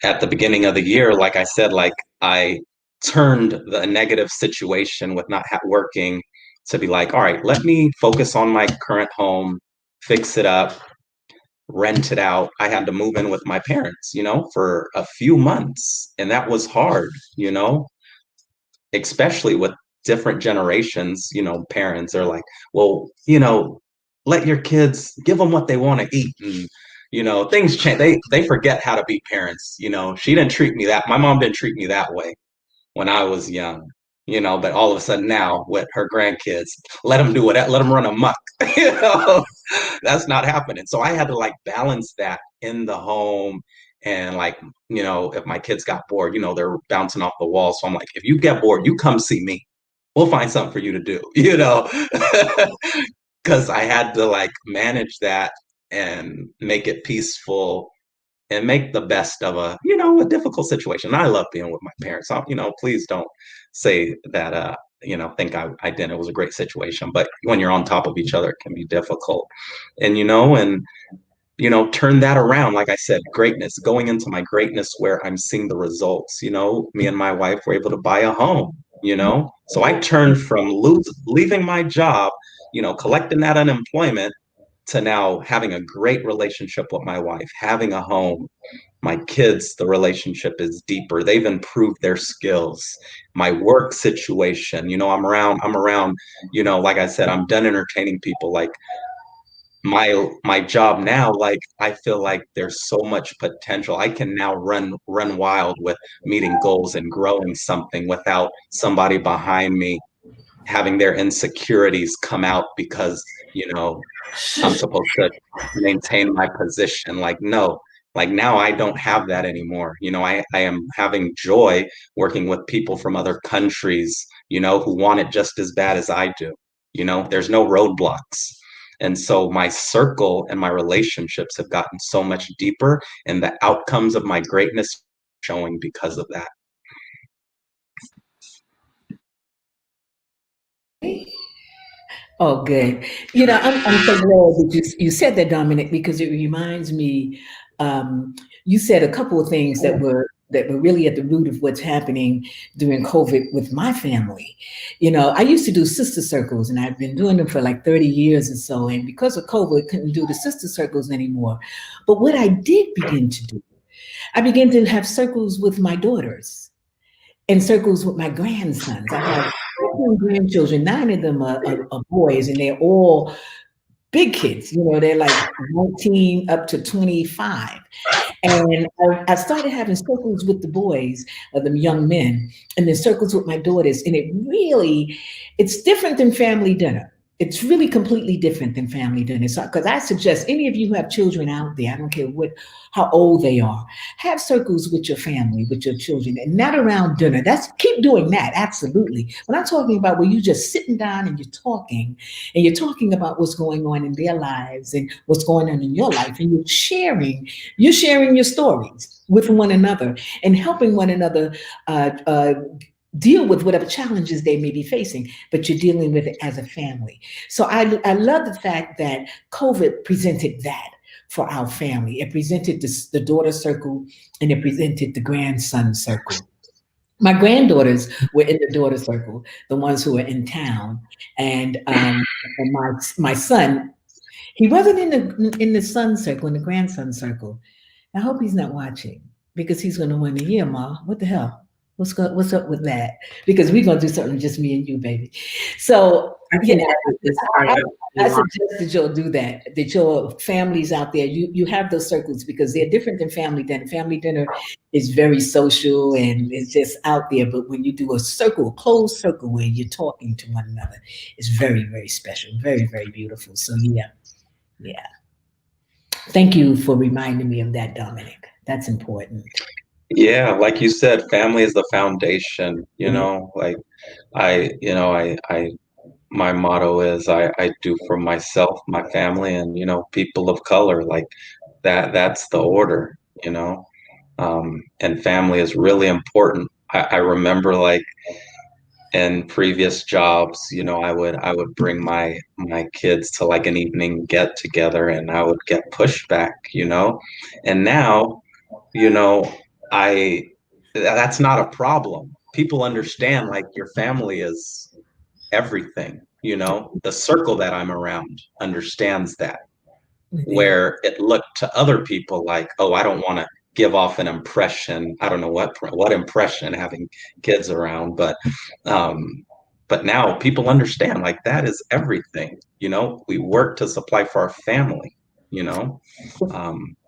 at the beginning of the year, like I said, like, I turned the negative situation with not working to be like, all right, let me focus on my current home, fix it up, rent it out. I had to move in with my parents, you know, for a few months. And that was hard, you know, especially with different generations. You know, parents are like, well, you know, let your kids, give them what they want to eat. And, you know, things change. They forget how to be parents. You know, she didn't treat me that, my mom didn't treat me that way when I was young, you know, but all of a sudden now with her grandkids, let them do let them run amok. You know, that's not happening. So I had to like balance that in the home. And like, you know, if my kids got bored, you know, they're bouncing off the wall. So I'm like, if you get bored, you come see me. We'll find something for you to do, you know, because I had to like manage that and make it peaceful and make the best of a, you know, a difficult situation. I love being with my parents. So, you know, please don't say that, you know, think I didn't. It was a great situation. But when you're on top of each other, it can be difficult. And, you know, turn that around. Like I said, greatness, going into my greatness where I'm seeing the results. You know, me and my wife were able to buy a home, you know. So I turned from leaving my job, you know, collecting that unemployment, to now having a great relationship with my wife, having a home. My kids, the relationship is deeper. They've improved their skills. My work situation, you know, I'm around, you know, like I said, I'm done entertaining people. Like, my job now, like, I feel like there's so much potential. I can now run wild with meeting goals and growing something without somebody behind me having their insecurities come out because, you know, I'm supposed to maintain my position. Like, no, Like now I don't have that anymore. I am having joy working with people from other countries, who want it just as bad as I do. There's no roadblocks. And so my circle and my relationships have gotten so much deeper, and the outcomes of my greatness showing because of that. Oh, good. I'm so glad that you said that, Dominic, because it reminds me. You said a couple of things that were really at the root of what's happening during COVID with my family. I used to do sister circles, and I've been doing them for like 30 years or so. And because of COVID, couldn't do the sister circles anymore. But what I did begin to do, I began to have circles with my daughters and circles with my grandsons. I have 14 grandchildren, 9 of them are boys, and they're all big kids. They're like 19 up to 25. And I started having circles with the boys, the young men, and then circles with my daughters. And it's different than family dinner. It's really completely different than family dinner. So, because I suggest any of you who have children out there, I don't care how old they are, have circles with your family, with your children, and not around dinner. Keep doing that, absolutely. But I'm talking about where you're just sitting down and you're talking about what's going on in their lives and what's going on in your life, and you're sharing your stories with one another and helping one another deal with whatever challenges they may be facing, but you're dealing with it as a family. So I love the fact that COVID presented that for our family. It presented the daughter circle, and it presented the grandson circle. My granddaughters were in the daughter circle, the ones who were in town, and my son, he wasn't in the son circle, in the grandson circle. I hope he's not watching, because he's going to wonder, yeah, Ma, what the hell? What's up with that? Because we're gonna do something just me and you, baby. So I suggest that you'll do that. That your families out there, you have those circles, because they're different than family dinner. Family dinner is very social and it's just out there. But when you do a closed circle where you're talking to one another, it's very, very special, very, very beautiful. So yeah. Thank you for reminding me of that, Dominic. That's important. Yeah, like you said, family is the foundation, like my motto is I do for myself, my family, and people of color. Like that's the order, and family is really important. I remember, like, in previous jobs, I would bring my kids to like an evening get together, and I would get pushback, and now, that's not a problem. People understand, like, your family is everything. The circle that I'm around understands that. Where it looked to other people like, oh, I don't want to give off an impression. I don't know what impression having kids around, but now people understand, like, that is everything. We work to supply for our family.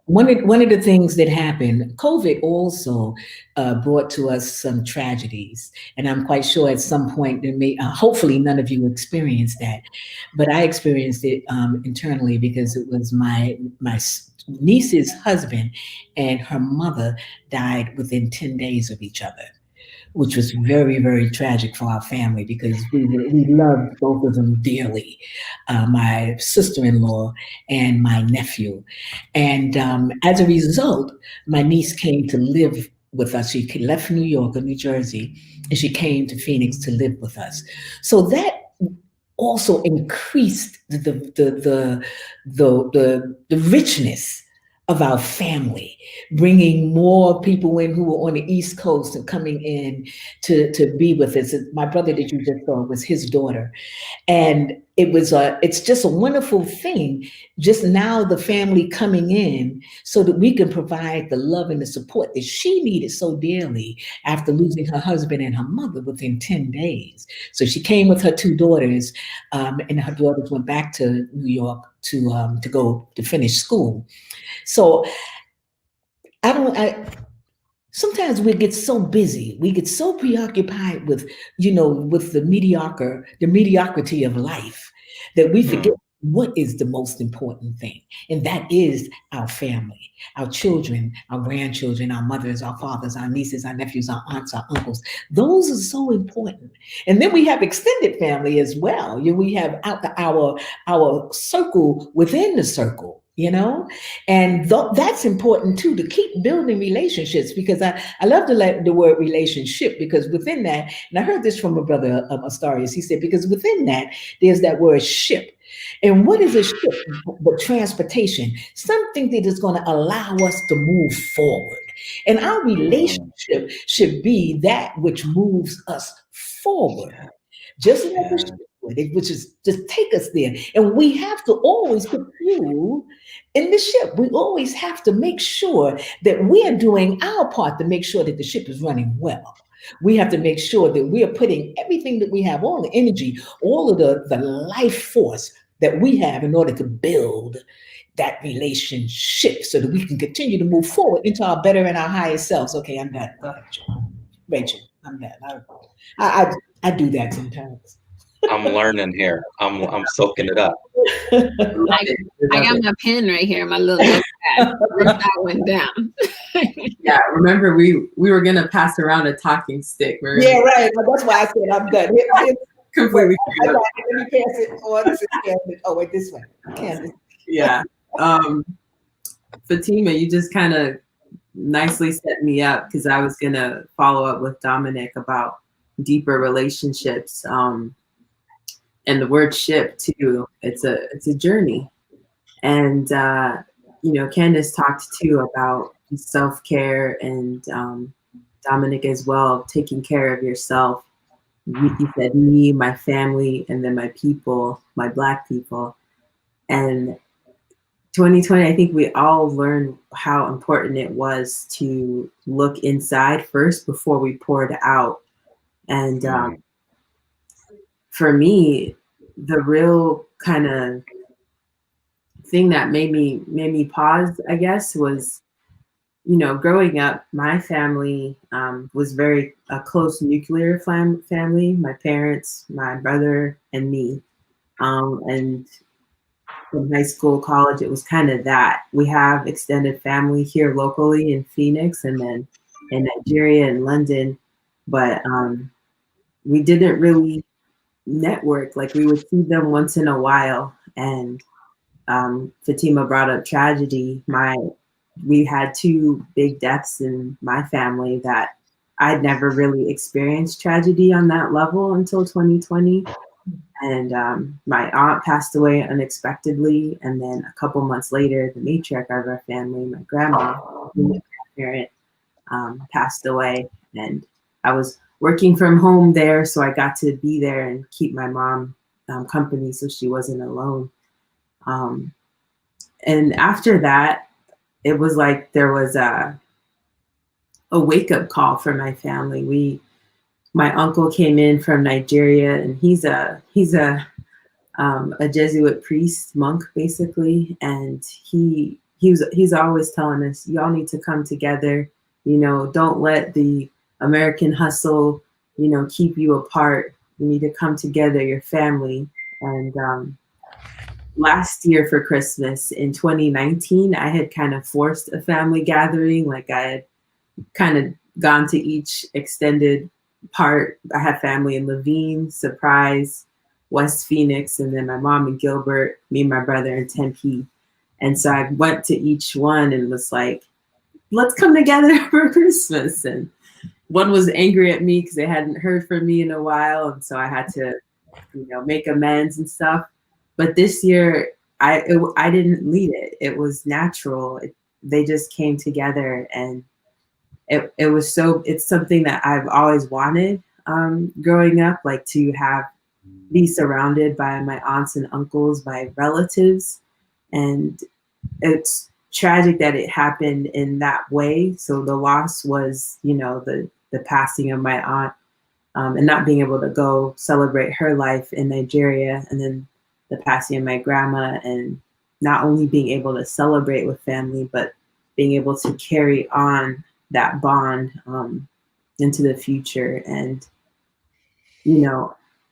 One of the things that happened, COVID also brought to us some tragedies, and I'm quite sure at some point hopefully none of you experienced that, but I experienced it internally, because it was my niece's husband and her mother died within 10 days of each other, which was very, very tragic for our family, because we loved both of them dearly, my sister-in-law and my nephew. And as a result, my niece came to live with us. She left New York or New Jersey, and she came to Phoenix to live with us. So that also increased the richness of our family, bringing more people in who were on the East Coast and coming in to be with us. My brother that you just saw was his daughter. And it's just a wonderful thing, just now the family coming in so that we can provide the love and the support that she needed so dearly after losing her husband and her mother within 10 days. So she came with her 2 daughters, and her daughters went back to New York to go to finish school. So sometimes we get so busy, we get so preoccupied with, with the mediocrity of life, that we forget what is the most important thing? And that is our family, our children, our grandchildren, our mothers, our fathers, our nieces, our nephews, our aunts, our uncles. Those are so important. And then we have extended family as well. We have our circle within the circle. And that's important too, to keep building relationships, because I love the word relationship, because within that, and I heard this from a brother, Astarius, he said, because within that, there's that word ship. And what is a ship but transportation? Something that is going to allow us to move forward. And our relationship should be that which moves us forward. Just like the ship would, which is just take us there. And we have to always put fuel in the ship. We always have to make sure that we are doing our part to make sure that the ship is running well. We have to make sure that we are putting everything that we have, all the energy, all of the life force that we have in order to build that relationship so that we can continue to move forward into our better and our higher selves. Okay, I'm done. Go ahead, Rachel. I'm done. I do that sometimes. I'm learning here. I'm soaking it up. I got my pen right here, my little notepad. Write that one down. Yeah, remember we were gonna pass around a talking stick. Yeah, right. That's why I said I'm done. Completely. Let me pass it on. Oh, wait, this way. Candice. Yeah. Fatima, you just kind of nicely set me up, because I was gonna follow up with Dominic about deeper relationships. And the word ship too, it's a journey. And Candice talked too about self-care, and Dominic as well, taking care of yourself. You said me, my family, and then my people, my Black people. And 2020, I think we all learned how important it was to look inside first before we poured out. And for me, the real kind of thing that made me pause, I guess, was, growing up, my family was very a close nuclear family. My parents, my brother, and me. And from high school, college, it was kind of that. We have extended family here locally in Phoenix, and then in Nigeria and London, but we didn't really network. Like, we would see them once in a while. And Fatima brought up tragedy. We had two big deaths in my family that I'd never really experienced tragedy on that level until 2020. And my aunt passed away unexpectedly. And then a couple months later, the matriarch of our family, my grandma, my grandparent, passed away. And I was working from home there, so I got to be there and keep my mom company so she wasn't alone. And after that, it was like there was a wake-up call for my family. My uncle came in from Nigeria, and he's a Jesuit priest, monk, basically, and he's always telling us, y'all need to come together. Don't let the American hustle, keep you apart. You need to come together, your family. And last year for Christmas in 2019, I had kind of forced a family gathering. Like, I had kind of gone to each extended part. I had family in Levine, Surprise, West Phoenix, and then my mom in Gilbert, me and my brother in Tempe. And so I went to each one and was like, let's come together for Christmas. And one was angry at me because they hadn't heard from me in a while. And so I had to, make amends and stuff. But this year, I didn't lead it. It was natural. They just came together, and it's something that I've always wanted growing up, like to be surrounded by my aunts and uncles, by relatives. And it's tragic that it happened in that way. So the loss was, the passing of my aunt, and not being able to go celebrate her life in Nigeria, and then the passing of my grandma, and not only being able to celebrate with family, but being able to carry on that bond into the future. And,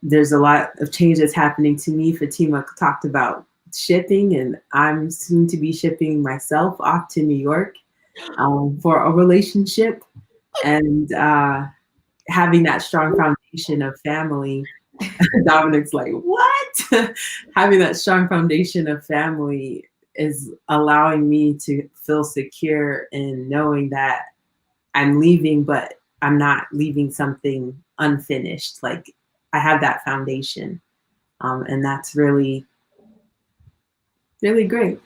there's a lot of change that's happening to me. Fatima talked about shipping, and I'm soon to be shipping myself off to New York for a relationship. And having that strong foundation of family, Dominic's like, what? Having that strong foundation of family is allowing me to feel secure in knowing that I'm leaving, but I'm not leaving something unfinished. Like, I have that foundation. And that's really, really great.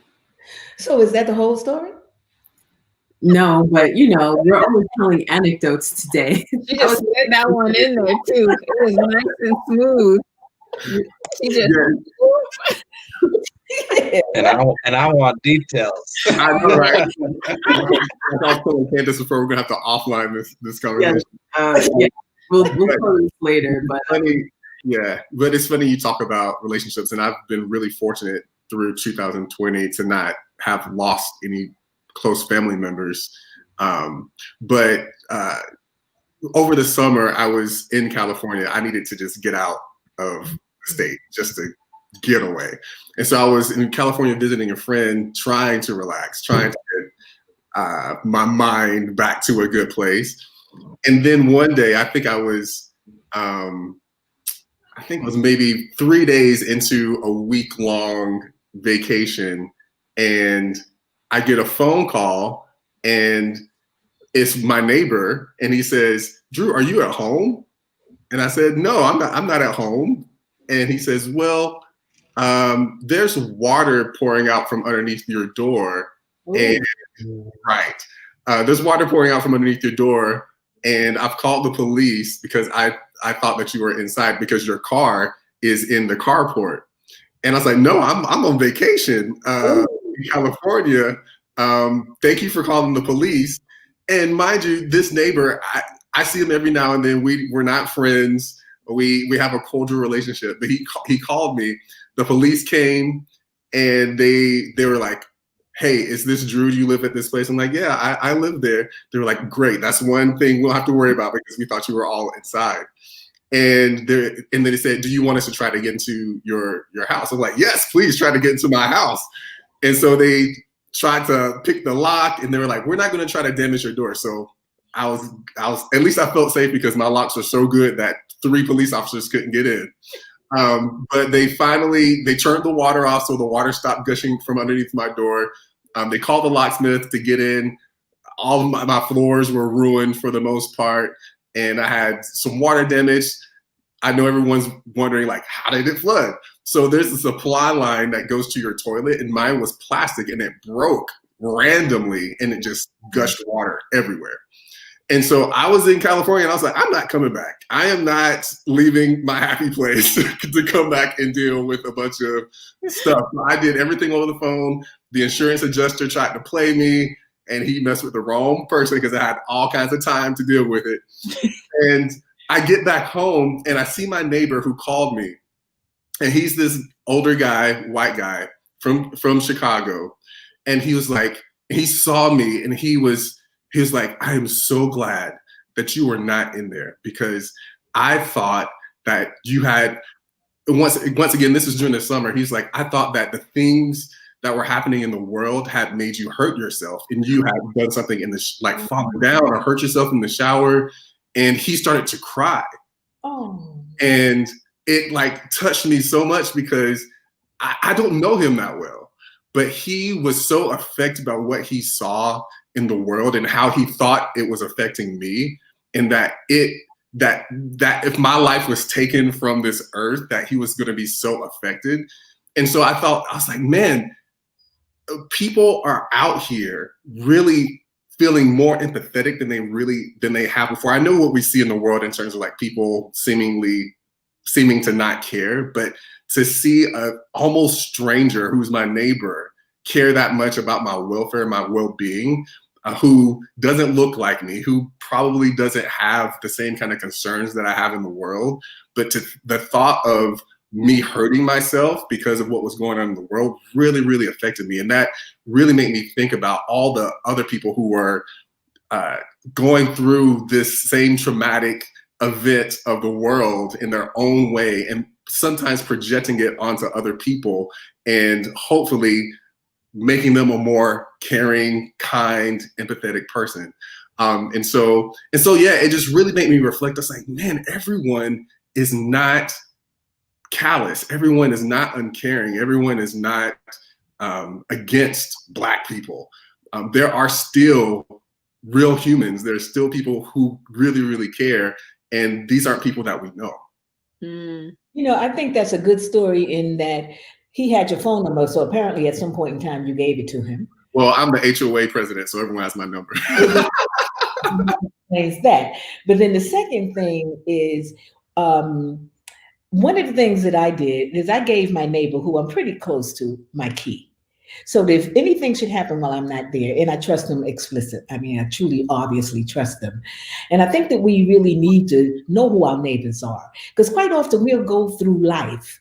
So is that the whole story? No, but you know, we're only telling anecdotes today. She just said that one in there too. It was nice and smooth. She just and I want details. I know, right? I was telling Candice before we're gonna have to offline this conversation. Yeah, we'll cover this later. But funny, yeah, but it's funny you talk about relationships, and I've been really fortunate through 2020 to not have lost any close family members. But over the summer, I was in California. I needed to just get out of the state, just to get away. And so I was in California visiting a friend, trying to relax, trying to get my mind back to a good place. And then one day, I think it was maybe 3 days into a week-long vacation, and I get a phone call, and it's my neighbor, and he says, "Drew, are you at home?" And I said, "No, I'm not at home." And he says, "Well, there's water pouring out from underneath your door." And right, there's water pouring out from underneath your door, and I've called the police because I thought that you were inside because your car is in the carport. And I was like, "No, I'm on vacation in California. Thank you for calling the police." And mind you, this neighbor, I see him every now and then. We're not friends. We have a cordial relationship. But he called me. The police came, and they were like, "Hey, is this Drew? Do you live at this place?" I'm like, "Yeah, I live there." They were like, "Great, that's one thing we'll have to worry about because we thought you were all inside." And then they said, "Do you want us to try to get into your house?" I'm like, "Yes, please try to get into my house." And so they tried to pick the lock, and they were like, "We're not going to try to damage your door." So I was at least I felt safe because my locks were so good that 3 police officers couldn't get in. But they turned the water off, so the water stopped gushing from underneath my door. They called the locksmith to get in. All of my floors were ruined for the most part, and I had some water damage. I know everyone's wondering, like, how did it flood? So there's a supply line that goes to your toilet, and mine was plastic, and it broke randomly, and it just gushed water everywhere. And so I was in California, and I was like, I'm not coming back. I am not leaving my happy place to come back and deal with a bunch of stuff. I did everything over the phone. The insurance adjuster tried to play me, and he messed with the wrong person because I had all kinds of time to deal with it. And I get back home, and I see my neighbor who called me. And he's this older guy, white guy from Chicago. And he was like, he saw me, and he was like, "I am so glad that you were not in there because I thought that you had," once again, this is during the summer. He's like, "I thought that the things that were happening in the world had made you hurt yourself, and you had done something in the, like fallen down or hurt yourself in the shower." And he started to cry. Oh. And it like touched me so much because I don't know him that well, but he was so affected by what he saw in the world and how he thought it was affecting me, and that if my life was taken from this earth, that he was going to be so affected. And so I was like, man, people are out here really feeling more empathetic than they have before. I know what we see in the world in terms of like people seeming to not care, but to see a almost stranger who's my neighbor care that much about my welfare, my well-being, who doesn't look like me, who probably doesn't have the same kind of concerns that I have in the world, but the thought of me hurting myself because of what was going on in the world really, really affected me. And that really made me think about all the other people who were going through this same traumatic event of the world in their own way, and sometimes projecting it onto other people and hopefully making them a more caring, kind, empathetic person. And so yeah, it just really made me reflect. I was like, man, everyone is not callous. Everyone is not uncaring. Everyone is not against Black people. There are still real humans. There's still people who really, really care. And these aren't people that we know. You know, I think that's a good story in that he had your phone number. So apparently at some point in time, you gave it to him. Well, I'm the HOA president, so everyone has my number. That. But then the second thing is, one of the things that I did is I gave my neighbor, who I'm pretty close to, my key. So if anything should happen while I'm not there, and I trust them explicit, I mean, I truly, obviously trust them. And I think that we really need to know who our neighbors are, because quite often we'll go through life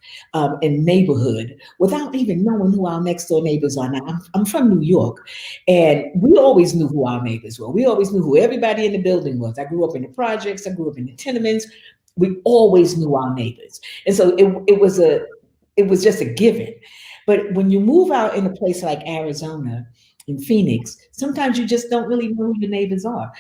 in neighborhood without even knowing who our next door neighbors are. Now, I'm from New York, and we always knew who our neighbors were. We always knew who everybody in the building was. I grew up in the projects. I grew up in the tenements. We always knew our neighbors. And so it was just a given. But when you move out in a place like Arizona, in Phoenix, sometimes you just don't really know who your neighbors are.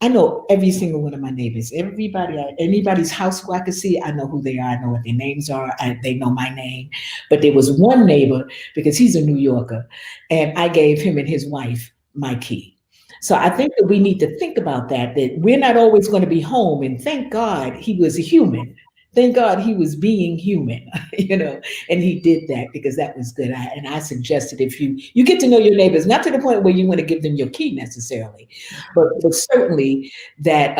I know every single one of my neighbors. Anybody's house who I can see, I know who they are. I know what their names are. They know my name. But there was one neighbor, because he's a New Yorker, and I gave him and his wife my key. So I think that we need to think about that we're not always going to be home. And thank God he was a human. Thank God he was being human, and he did that, because that was good. I suggested if you get to know your neighbors, not to the point where you want to give them your key necessarily, but certainly that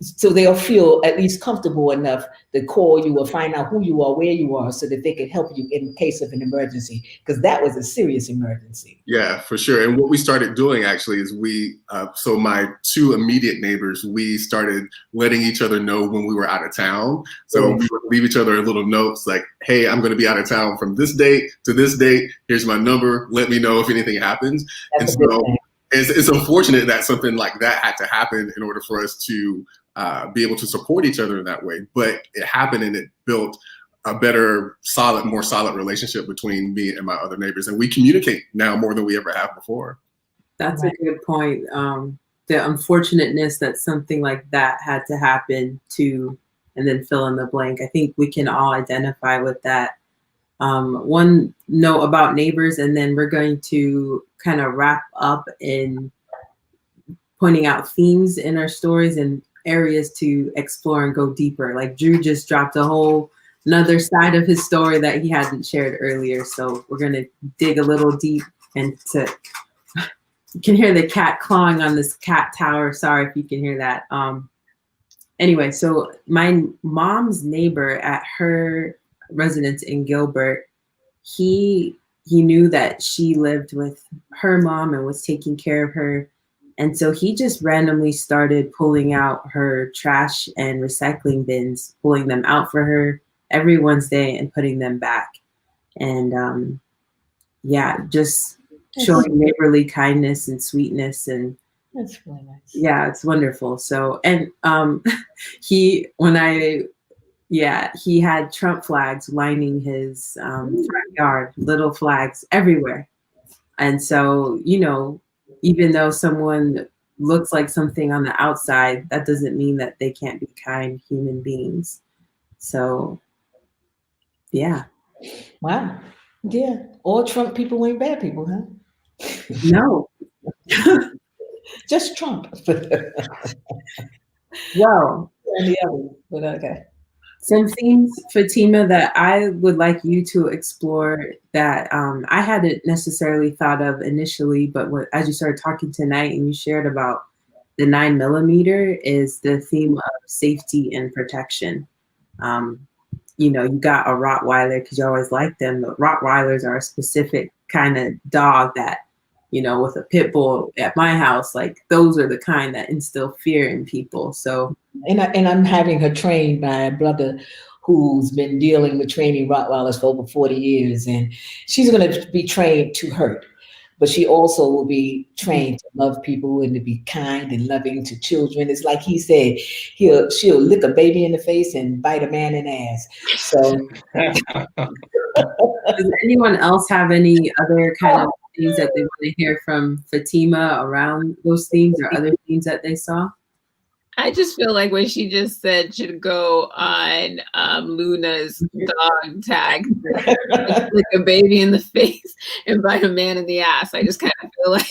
so they'll feel at least comfortable enough to call you or find out who you are, where you are, so that they can help you in case of an emergency, because that was a serious emergency. Yeah, for sure. And what we started doing actually is so my two immediate neighbors, we started letting each other know when we were out of town. So we would leave each other little notes like, hey, I'm going to be out of town from this date to this date. Here's my number. Let me know if anything happens. That's and so it's unfortunate that something like that had to happen in order for us to be able to support each other in that way. But it happened, and it built a better, more solid relationship between me and my other neighbors. And we communicate now more than we ever have before. That's a good point. The unfortunateness that something like that had to happen to, and then fill in the blank. I think we can all identify with that. One note about neighbors, and then we're going to kind of wrap up in pointing out themes in our stories and areas to explore and go deeper. Like Drew just dropped another side of his story that he hadn't shared earlier. So we're going to dig a little deep into, you can hear the cat clawing on this cat tower. Sorry if you can hear that. Anyway, so my mom's neighbor at her residence in Gilbert, he knew that she lived with her mom and was taking care of her. And so he just randomly started pulling out her trash and recycling bins, pulling them out for her every Wednesday and putting them back. And just showing neighborly kindness and sweetness, and that's really nice. Yeah, it's wonderful. So, and he had Trump flags lining his front yard, little flags everywhere. And so, even though someone looks like something on the outside, that doesn't mean that they can't be kind human beings. So, yeah. Wow. Yeah. All Trump people ain't bad people, huh? No. Just Trump. Well, and the other, but okay. Some themes, Fatima, that I would like you to explore that I hadn't necessarily thought of initially, but as you started talking tonight and you shared about the 9mm, is the theme of safety and protection. You got a Rottweiler because you always like them, but Rottweilers are a specific kind of dog that, with a pit bull at my house, like those are the kind that instill fear in people. So, and I'm having her trained by a brother who's been dealing with training Rottweilers for over 40 years, and she's going to be trained to hurt, but she also will be trained to love people and to be kind and loving to children. It's like he said, she'll lick a baby in the face and bite a man in the ass. So Does anyone else have any other kind of things that they want to hear from Fatima around those themes or other themes that they saw? I just feel like what she just said should go on Luna's dog tag. Like a baby in the face and bite a man in the ass. I just kind of feel like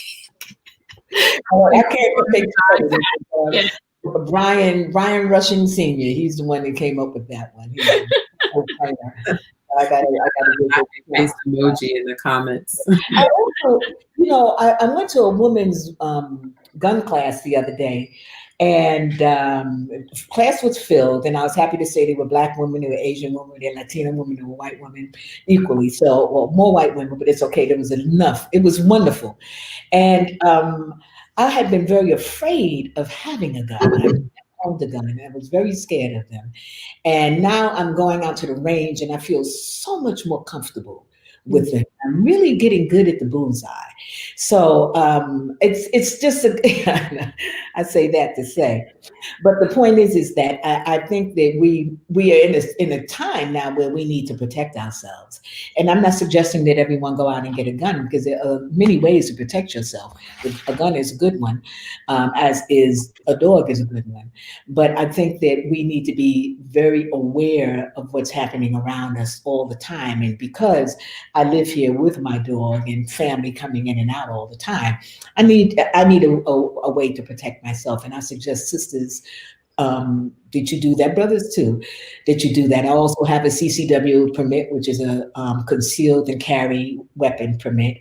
I can't take credit. Brian Rushing Sr. He's the one that came up with that one. I got to face emoji in the comments. I also, I went to a woman's gun class the other day, and class was filled, and I was happy to say there were Black women, there were Asian women, there were Latina women, there were white women equally. So, well, more white women, but it's okay. There was enough. It was wonderful. And I had been very afraid of having a gun. I owned a gun, and I was very scared of them. And now I'm going out to the range, and I feel so much more comfortable with them. I'm really getting good at the bullseye. So it's just I say that to say, but the point is that I think that we are in a time now where we need to protect ourselves. And I'm not suggesting that everyone go out and get a gun, because there are many ways to protect yourself. A gun is a good one, as is a dog is a good one. But I think that we need to be very aware of what's happening around us all the time. And because I live here with my dog and family coming in and out all the time, I need a way to protect myself. And I suggest sisters, did you do that? Brothers too, did you do that? I also have a CCW permit, which is a concealed and carry weapon permit,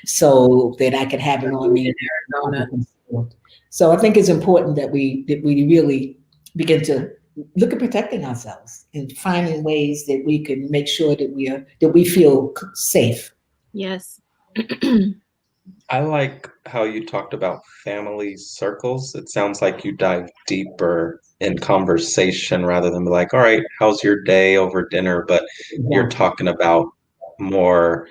so that I can have it on me. So I think it's important that we really begin to look at protecting ourselves and finding ways that we can make sure that we feel safe. Yes. I like how you talked about family circles. It sounds like you dive deeper in conversation rather than be like, all right, how's your day over dinner? But you're talking about more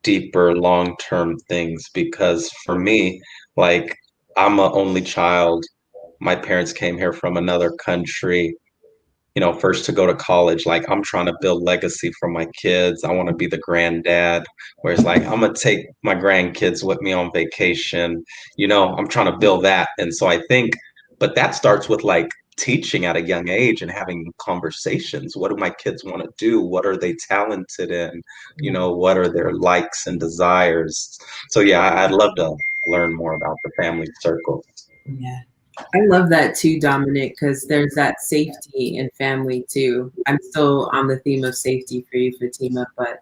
deeper, long-term things. Because for me, like, I'm an only child. My parents came here from another country, first to go to college. Like, I'm trying to build legacy for my kids. I want to be the granddad, where it's like, I'm going to take my grandkids with me on vacation. I'm trying to build that. And so I think, but that starts with like teaching at a young age and having conversations. What do my kids want to do? What are they talented in? What are their likes and desires? So yeah, I'd love to learn more about the family circle. Yeah. I love that too, Dominic, because there's that safety in family too. I'm still on the theme of safety for you, Fatima, but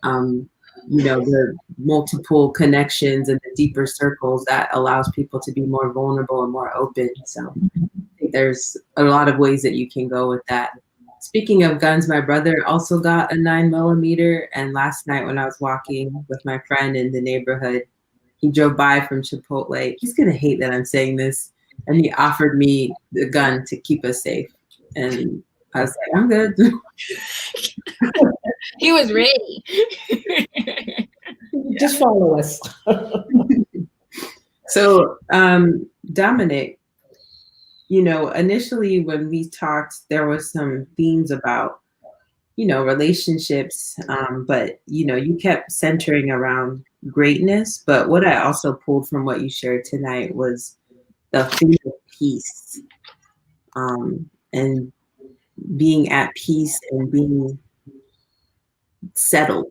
the multiple connections and the deeper circles that allows people to be more vulnerable and more open. So I think there's a lot of ways that you can go with that. Speaking of guns, my brother also got a 9mm, and last night when I was walking with my friend in the neighborhood, he drove by from Chipotle. He's gonna hate that I'm saying this. And he offered me the gun to keep us safe. And I was like, I'm good. He was ready. Just follow us. So, Dominic, initially when we talked, there was some themes about, relationships, but, you kept centering around greatness. But what I also pulled from what you shared tonight was the theme of peace, and being at peace and being settled.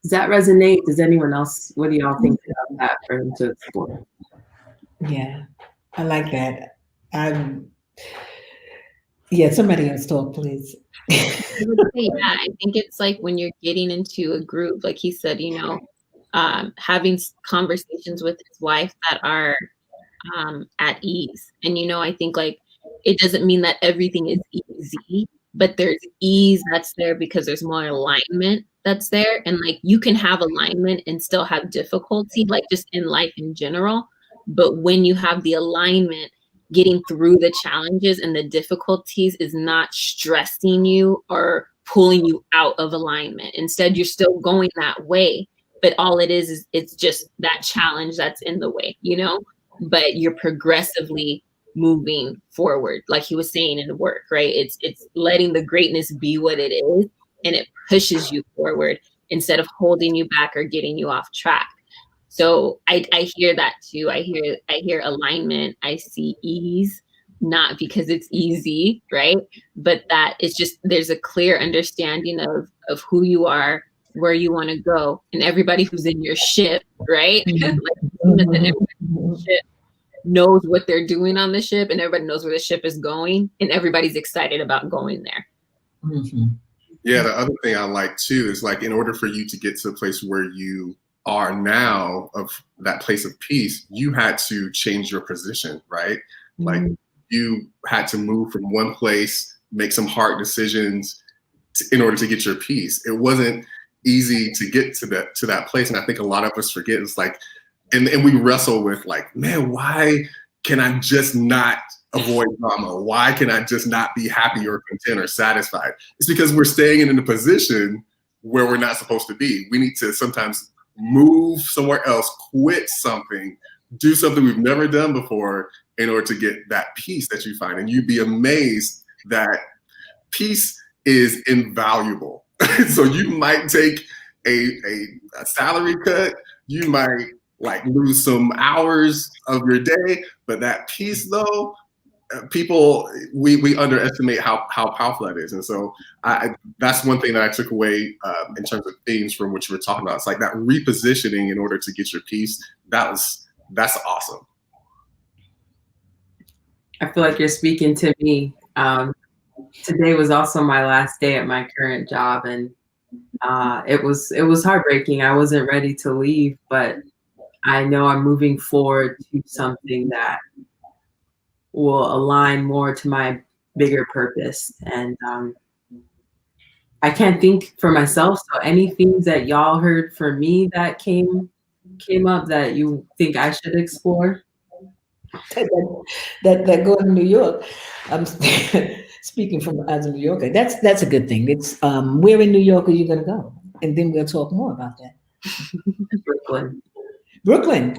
Does that resonate? Does anyone else, what do y'all think about that for him to explore? Yeah, I like that. Somebody else talk, please. Yeah, I think it's like when you're getting into a group, like he said, having conversations with his wife that are at ease. And, I think like it doesn't mean that everything is easy, but there's ease that's there because there's more alignment that's there. And like you can have alignment and still have difficulty, like just in life in general. But when you have the alignment, getting through the challenges and the difficulties is not stressing you or pulling you out of alignment. Instead, you're still going that way. But all it is it's just that challenge that's in the way, but you're progressively moving forward. Like he was saying in the work, right? It's letting the greatness be what it is and it pushes you forward instead of holding you back or getting you off track. So I hear that too. I hear alignment. I see ease, not because it's easy, right? But that it's just, there's a clear understanding of who you are, where you want to go, and everybody who's in your ship, right? Like everybody in the ship knows what they're doing on the ship, and everybody knows where the ship is going, and everybody's excited about going there. Mm-hmm. Yeah, the other thing I like too is like, in order for you to get to the place where you are now, of that place of peace, you had to change your position, right? Mm-hmm. Like you had to move from one place, make some hard decisions in order to get your peace. It wasn't easy to get to that place. And I think a lot of us forget, it's like, and we wrestle with like, man, why can I just not avoid drama? Why can I just not be happy or content or satisfied? It's because we're staying in a position where we're not supposed to be. We need to sometimes move somewhere else, quit something, do something we've never done before in order to get that peace that you find. And you'd be amazed that peace is invaluable. So you might take a salary cut, you might like lose some hours of your day, but that peace though, people, we underestimate how powerful that is. And so that's one thing that I took away in terms of themes from what you were talking about. It's like that repositioning in order to get your peace. That's awesome. I feel like you're speaking to me. Today was also my last day at my current job, and it was heartbreaking. I wasn't ready to leave, but I know I'm moving forward to something that will align more to my bigger purpose. And I can't think for myself. So any themes that y'all heard from me that came up that you think I should explore? That go to New York. I'm speaking from as a New Yorker. That's a good thing. It's where in New York are you going to go? And then we'll talk more about that. Brooklyn.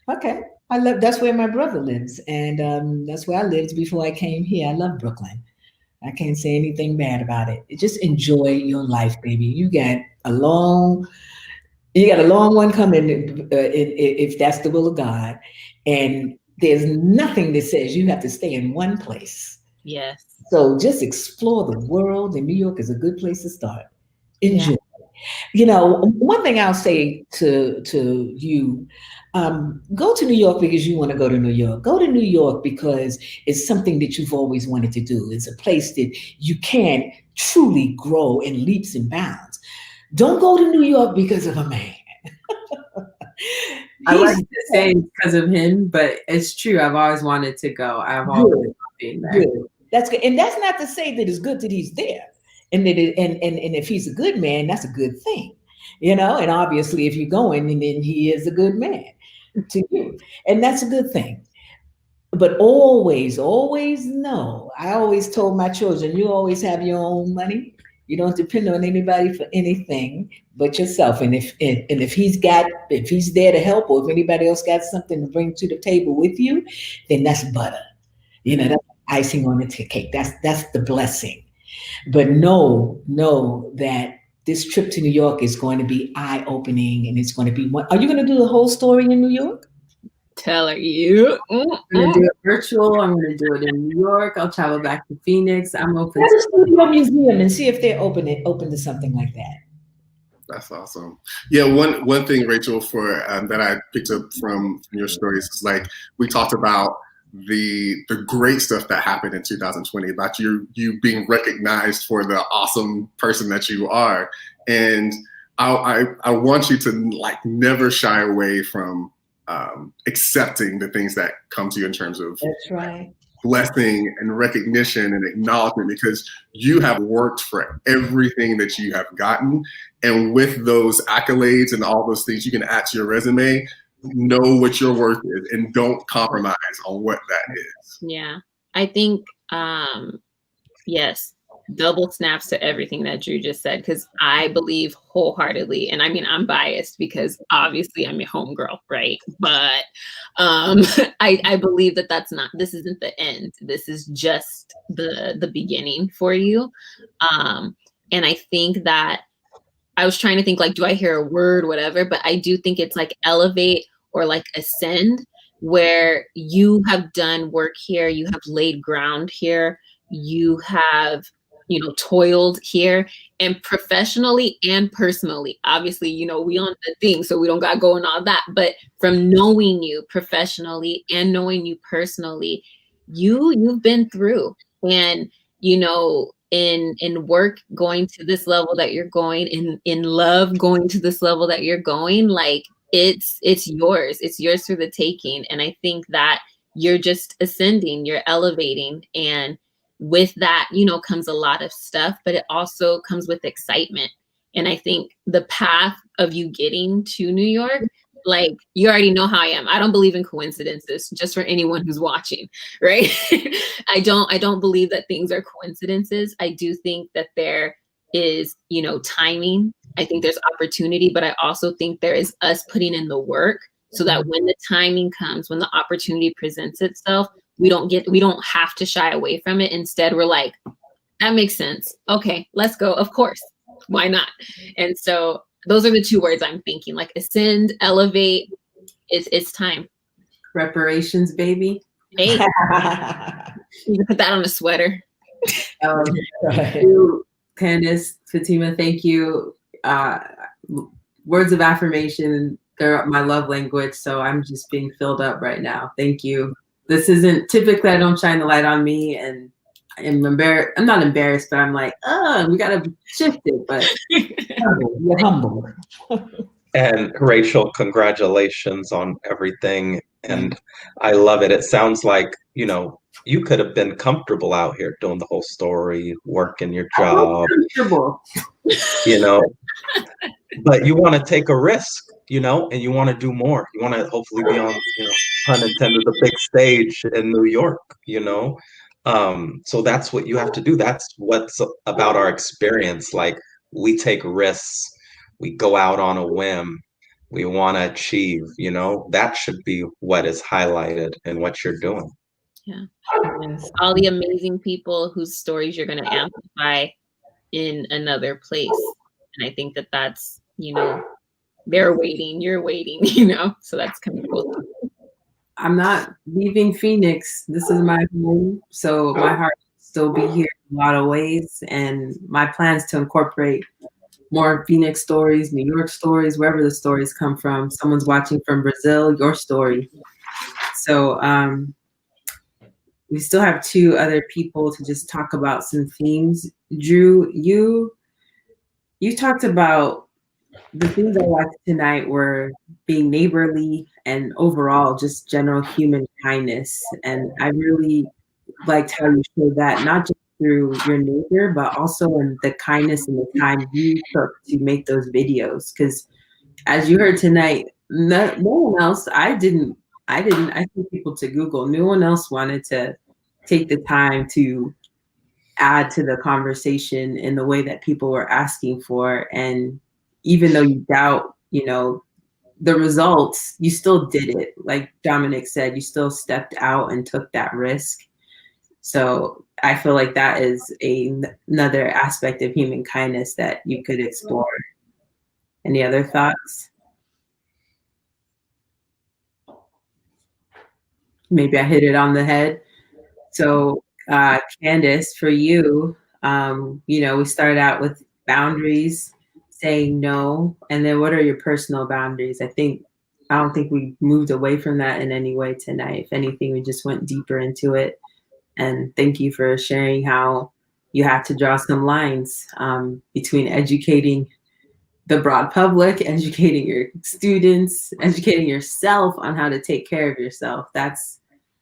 Okay. That's where my brother lives, and that's where I lived before I came here. I love Brooklyn. I can't say anything bad about it. Just enjoy your life, baby. You got a long one coming if that's the will of God, and there's nothing that says you have to stay in one place. Yes. So just explore the world, and New York is a good place to start. Enjoy. Yeah. You know, one thing I'll say to you, go to New York because you want to go to New York. Go to New York because it's something that you've always wanted to do. It's a place that you can truly grow in leaps and bounds. Don't go to New York because of a man. I like to say because of him, but it's true. I've always wanted to go. I've always been there. Good. That's good. And that's not to say that it's good that he's there. And that and if he's a good man, that's a good thing, you know. And obviously, if you're going, then he is a good man to you, and that's a good thing. But always know. I always told my children, you always have your own money. You don't depend on anybody for anything but yourself. And if he's there to help, or if anybody else got something to bring to the table with you, then that's butter. You know, that's icing on the cake. That's the blessing. But know that this trip to New York is going to be eye-opening, and it's going to be one. Are you going to do the whole story in New York? Tell her you. I'm going to do it virtual. I'm going to do it in New York. I'll travel back to Phoenix. I'm open to the museum and see if they're open to something like that. That's awesome. Yeah, one thing, Rachel, for that I picked up from your stories is like we talked about the great stuff that happened in 2020, about you being recognized for the awesome person that you are, and I want you to like never shy away from accepting the things that come to you in terms of that's right, blessing and recognition and acknowledgement, because you have worked for everything that you have gotten, and with those accolades and all those things you can add to your resume, know what your worth is and don't compromise on what that is. Yeah, I think yes, double snaps to everything that Drew just said, because I believe wholeheartedly, and I mean I'm biased because obviously I'm your homegirl, right? But I believe this isn't the end. This is just the beginning for you. And I think that I was trying to think like, do I hear a word, whatever, but I do think it's like elevate or like ascend, where you have done work here, you have laid ground here, you have, you know, toiled here, and professionally and personally. Obviously, you know, we on the thing, so we don't got going all that, but from knowing you professionally and knowing you personally, you've been through. And you know, in work going to this level that you're going, in love going to this level that you're going, like it's yours for the taking. And I think that you're just ascending, you're elevating, and with that, you know, comes a lot of stuff, but it also comes with excitement. And I think the path of you getting to New York, like you already know how I am. I don't believe in coincidences, just for anyone who's watching, right? I don't believe that things are coincidences. I do think that there is, you know, timing. I think there's opportunity, but I also think there is us putting in the work so that when the timing comes, when the opportunity presents itself, we don't have to shy away from it. Instead, we're like, that makes sense. Okay, let's go. Of course. Why not? And so those are the two words I'm thinking, like ascend, elevate. It's time. Reparations, baby. Hey, you can put that on a sweater. Candice, Fatima, thank you. Words of affirmation, they're my love language, so I'm just being filled up right now. Thank you. This isn't, typically I don't shine the light on me, and I'm embarrassed. I'm not embarrassed, but I'm like, oh, we gotta shift it, but you're humble. And Rachel, congratulations on everything. And I love it. It sounds like, you know, you could have been comfortable out here doing the whole story, working your job, you know, but you want to take a risk, you know, and you want to do more. You want to hopefully be on, you know, pun intended, the big stage in New York, you know. So that's what you have to do. That's what's about our experience. Like, we take risks, we go out on a whim, we want to achieve, you know. That should be what is highlighted in what you're doing. Yeah. All the amazing people whose stories you're going to amplify in another place. And I think that that's, you know, they're waiting, you're waiting, you know, so that's kind of cool. I'm not leaving Phoenix. This is my home, so my heart will still be here in a lot of ways. And my plans to incorporate more Phoenix stories, New York stories, wherever the stories come from. Someone's watching from Brazil, your story. So we still have two other people to just talk about some themes. Drew, you talked about the things I liked tonight were being neighborly and overall just general human kindness. And I really liked how you showed that, not just through your neighbor, but also in the kindness and the time you took to make those videos. Because as you heard tonight, no one else, I think people to Google, no one else wanted to take the time to add to the conversation in the way that people were asking for. And even though you doubt, you know, the results, you still did it. Like Dominic said, you still stepped out and took that risk. So I feel like that is another aspect of human kindness that you could explore. Any other thoughts? Maybe I hit it on the head. So Candice, for you, you know, we started out with boundaries, saying no, and then what are your personal boundaries? I don't think we moved away from that in any way tonight. If anything, we just went deeper into it. And thank you for sharing how you had to draw some lines between educating the broad public, educating your students, educating yourself on how to take care of yourself. That's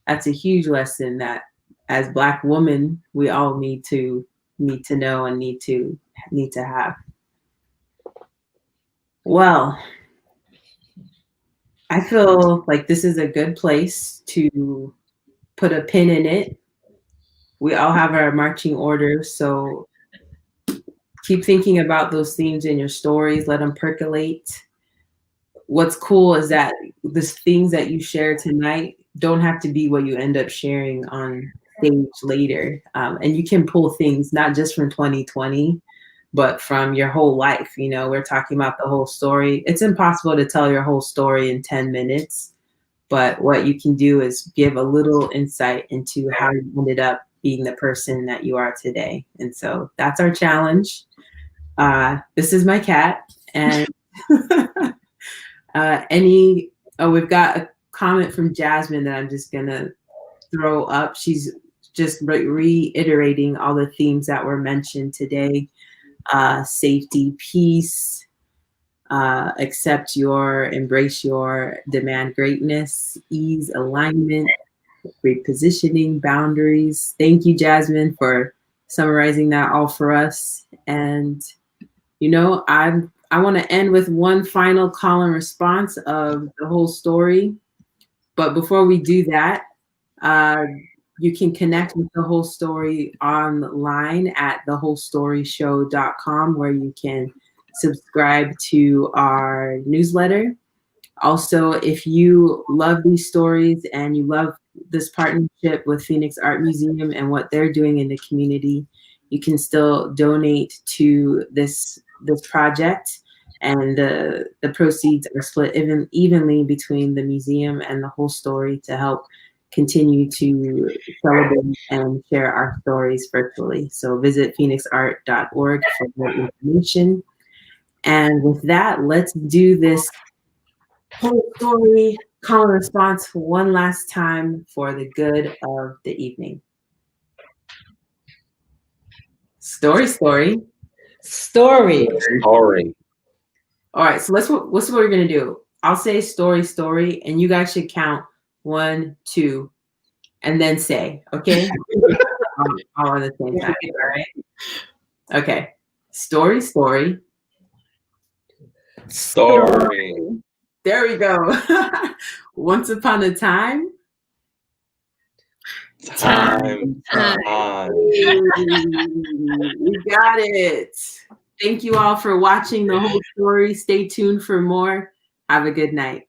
a huge lesson that as Black women, we all need to know and need to have. Well, I feel like this is a good place to put a pin in it. We all have our marching orders, so keep thinking about those themes in your stories, let them percolate. What's cool is that the things that you share tonight don't have to be what you end up sharing on stage later. And you can pull things not just from 2020, but from your whole life. You know, we're talking about the whole story. It's impossible to tell your whole story in 10 minutes, but what you can do is give a little insight into how you ended up being the person that you are today. And so that's our challenge. This is my cat. And we've got a comment from Jasmine that I'm just gonna throw up. She's just reiterating all the themes that were mentioned today. Safety, peace, embrace your, demand greatness, ease, alignment, repositioning, boundaries. Thank you, Jasmine, for summarizing that all for us. And, you know, I want to end with one final call and response of the whole story. But before we do that, you can connect with The Whole Story online at thewholestoryshow.com, where you can subscribe to our newsletter. Also, if you love these stories and you love this partnership with Phoenix Art Museum and what they're doing in the community, you can still donate to this project. And the proceeds are split evenly between the museum and The Whole Story to help continue to celebrate and share our stories virtually. So visit phoenixart.org for more information. And with that, let's do this whole story call and response one last time for the good of the evening. Story. Story. All right, so what's what we're gonna do. I'll say story, and you guys should count 1, 2, and then say, okay? all at the same time, all right? Okay, story. There we go. Once upon a time. Time. We got it. Thank you all for watching The Whole Story. Stay tuned for more. Have a good night.